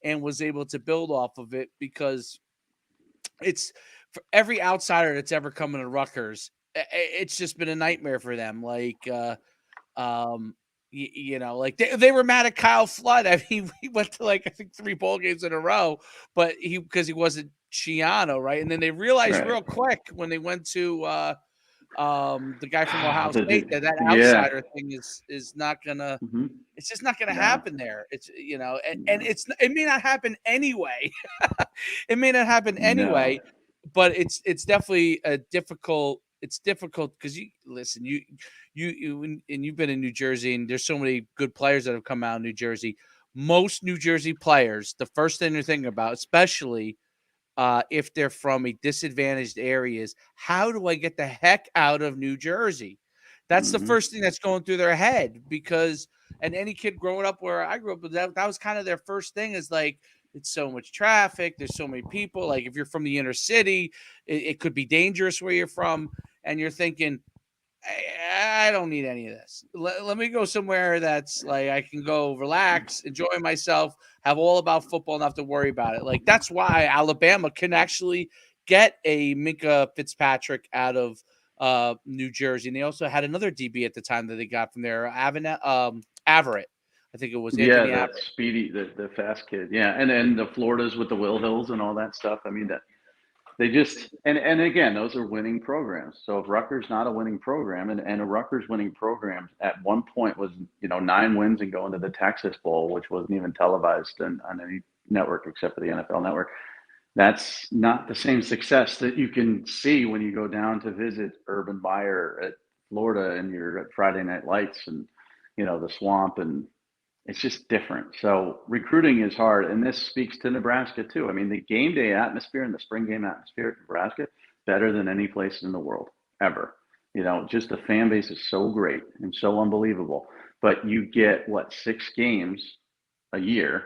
and was able to build off of it because it's for every outsider that's ever come into Rutgers, it's just been a nightmare for them. Like, like they were mad at Kyle Flood. I mean, he went to like I think 3 bowl games in a row, but because he wasn't Chiano, right? And then they realized Right. real quick when they went to the guy from Ohio State that Yeah. outsider thing is not gonna. Hmm. It's just not going to No. happen there. It's and No. it may not happen anyway. It may not happen No. anyway, but it's definitely a difficult it's difficult because you listen, and you've been in New Jersey, and there's so many good players that have come out of New Jersey. Most New Jersey players, the first thing they're thinking about, especially if they're from a disadvantaged areas, how do I get the heck out of New Jersey? That's the Hmm. first thing that's going through their head because, and any kid growing up where I grew up, that was kind of their first thing is like, it's so much traffic. There's so many people. Like if you're from the inner city, it could be dangerous where you're from. And you're thinking, I don't need any of this. Let me go somewhere that's like I can go relax, enjoy myself, have all about football, not have to worry about it. Like that's why Alabama can actually get a Minka Fitzpatrick out of New Jersey, and they also had another DB at the time that they got from there, Averett. I think it was Yeah, Anthony the Averett. speedy, the fast kid. Yeah, and the Floridas with the Will Hills and all that stuff. I mean, that they just and again, those are winning programs. So if Rutgers not a winning program, and a Rutgers winning program at one point was 9 wins and going to the Texas Bowl, which wasn't even televised on any network except for the NFL Network. That's not the same success that you can see when you go down to visit Urban Meyer at Florida and you're at Friday Night Lights and the Swamp, and it's just different. So recruiting is hard, and this speaks to Nebraska too. I mean, the game day atmosphere and the spring game atmosphere at Nebraska better than any place in the world ever. Just the fan base is so great and so unbelievable. But you get what, 6 games a year,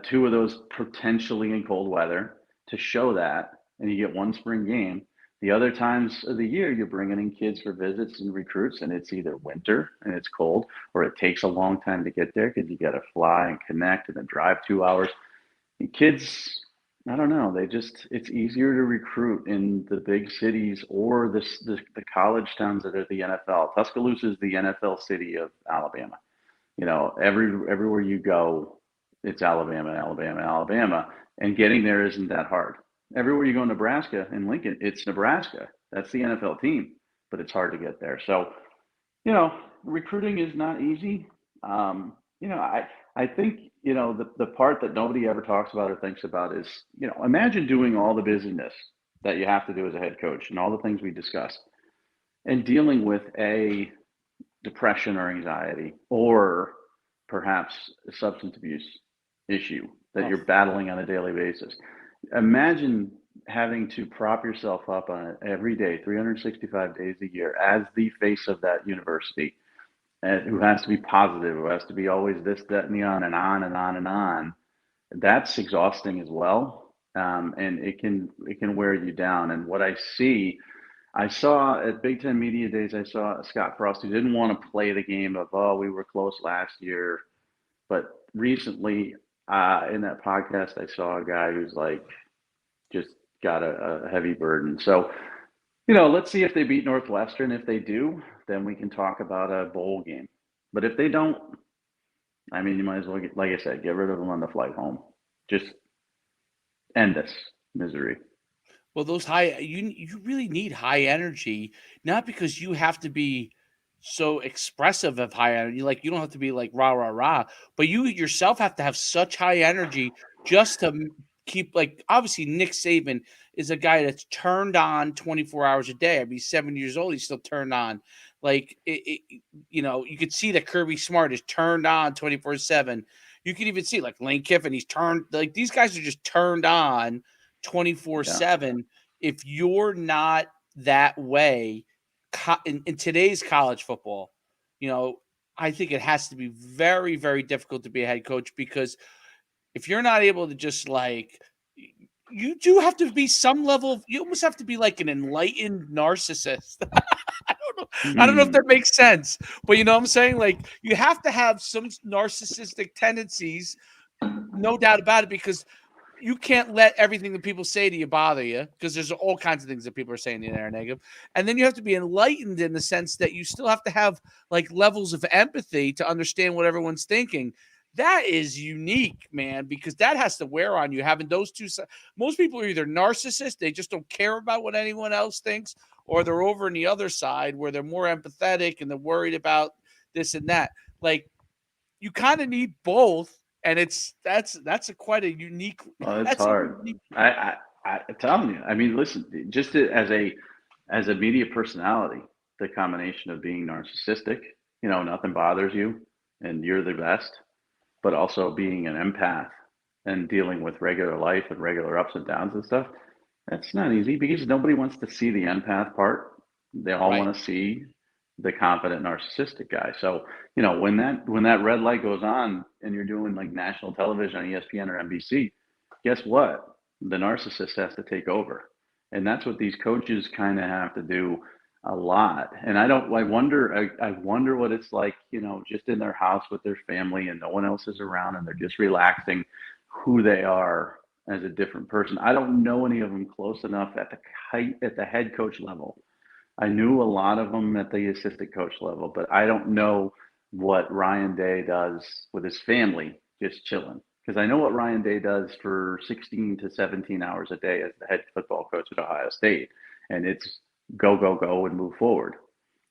two of those potentially in cold weather to show that, and you get one spring game. The other times of the year, you're bringing in kids for visits and recruits, and it's either winter and it's cold, or it takes a long time to get there because you got to fly and connect and then drive 2 hours. And kids, I don't know, it's easier to recruit in the big cities or the college towns that are the NFL. Tuscaloosa is the NFL city of Alabama. Everywhere you go, it's Alabama, Alabama, Alabama, and getting there isn't that hard. Everywhere you go in Nebraska and Lincoln, it's Nebraska. That's the NFL team, but it's hard to get there. So, recruiting is not easy. I think the part that nobody ever talks about or thinks about is imagine doing all the business that you have to do as a head coach and all the things we discussed, and dealing with a depression or anxiety, or perhaps a substance abuse issue that Oh, you're battling on a daily basis. Imagine having to prop yourself up on it every day, 365 days a year, as the face of that university, and who has to be positive, who has to be always this, that, and the on and on and on and on. That's exhausting as well, and it can wear you down. And what I saw at Big Ten Media Days, I saw Scott Frost who didn't want to play the game of, oh, we were close last year. But recently, in that podcast, I saw a guy who's like, just got a heavy burden. So, let's see if they beat Northwestern. If they do, then we can talk about a bowl game. But if they don't, I mean, you might as well, like I said, get rid of them on the flight home. Just end this misery. well, those high you really need high energy, not because you have to be so expressive of high energy. Like you don't have to be like rah rah rah, but you yourself have to have such high energy just to keep like obviously Nick Saban is a guy that's turned on 24 hours a day. I mean, he's 70 years old, he's still turned on. Like you could see that Kirby Smart is turned on 24/7. You can even see like Lane Kiffin, he's turned like these guys are just turned on Yeah. 24/7. If you're not that way in today's college football, you know, I think it has to be very, very difficult to be a head coach because if you're not able to just like, you do have to be some level of, you almost have to be like an enlightened narcissist. I don't know. I don't know if Hmm. that makes sense, but you know what I'm saying? Like, you have to have some narcissistic tendencies, no doubt about it, because you can't let everything that people say to you bother you because there's all kinds of things that people are saying to you that are negative. And then you have to be enlightened in the sense that you still have to have like levels of empathy to understand what everyone's thinking. That is unique, man, because that has to wear on you having those two. Most people are either narcissists, they just don't care about what anyone else thinks, or they're over on the other side where they're more empathetic and they're worried about this and that. Like, you kind of need both, and that's a quite a unique Well, it's that's a hard. unique I'm telling you. I mean, listen, just as a as a media personality, the combination of being narcissistic, nothing bothers you and you're the best, but also being an empath and dealing with regular life and regular ups and downs and stuff, that's not easy because nobody wants to see the empath part. They all Right. want to see the confident narcissistic guy. So, when that red light goes on and you're doing like national television on ESPN or NBC, guess what? The narcissist has to take over. And that's what these coaches kind of have to do a lot. And I wonder what it's like, just in their house with their family and no one else is around and they're just relaxing, who they are as a different person. I don't know any of them close enough at the head coach level. I knew a lot of them at the assistant coach level, but I don't know what Ryan Day does with his family just chilling. Because I know what Ryan Day does for 16 to 17 hours a day as the head football coach at Ohio State. And it's go, go, go and move forward.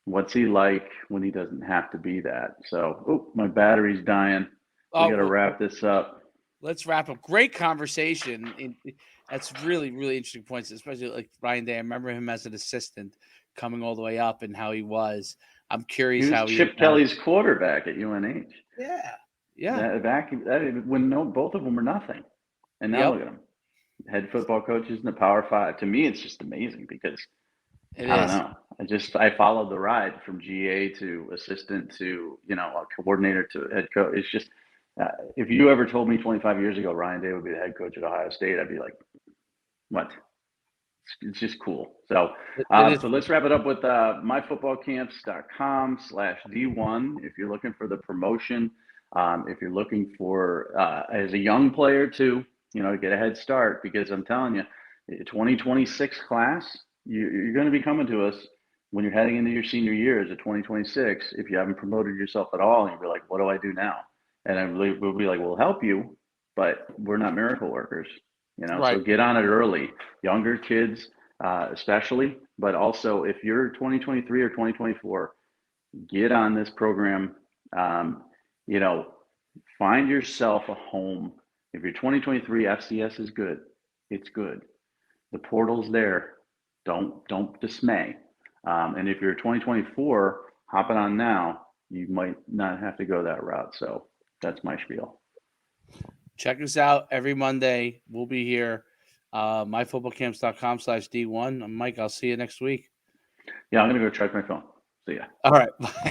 What's he like when he doesn't have to be that? So, my battery's dying. We got to Well, wrap this up. let's wrap up. Great conversation. That's really, really interesting points, especially like Ryan Day. I remember him as an assistant coming all the way up and how he was. I'm He curious was how he is Chip now. Kelly's quarterback at UNH. Yeah. Yeah. When no, both of them were nothing. And now Yep. look at them. Head football coaches in the Power Five. To me, it's just amazing because It I don't is. know. I followed the ride from GA to assistant to a coordinator to head coach. It's just if you ever told me 25 years ago Ryan Day would be the head coach at Ohio State, I'd be like, what? It's just cool. So, It is. so let's wrap it up with myfootballcamps.com/D1. If you're looking for the promotion, if you're looking for as a young player too, to get a head start, because I'm telling you, 2026 class, you're going to be coming to us when you're heading into your senior year as a 2026. If you haven't promoted yourself at all, and you'll be like, what do I do now? And we'll be like, we'll help you, but we're not miracle workers. So Right. get on it early, younger kids, especially, but also if you're 2023 or 2024, get on this program. Um, you know, find yourself a home. If you're 2023, FCS is good. It's good. The portal's there. Don't dismay. And if you're 2024, hopping on now, you might not have to go that route. So that's my spiel. Check us out every Monday. We'll be here. Myfootballcamps.com/D1. Mike, I'll see you next week. Yeah, I'm gonna go check my phone. See ya. All right. Bye.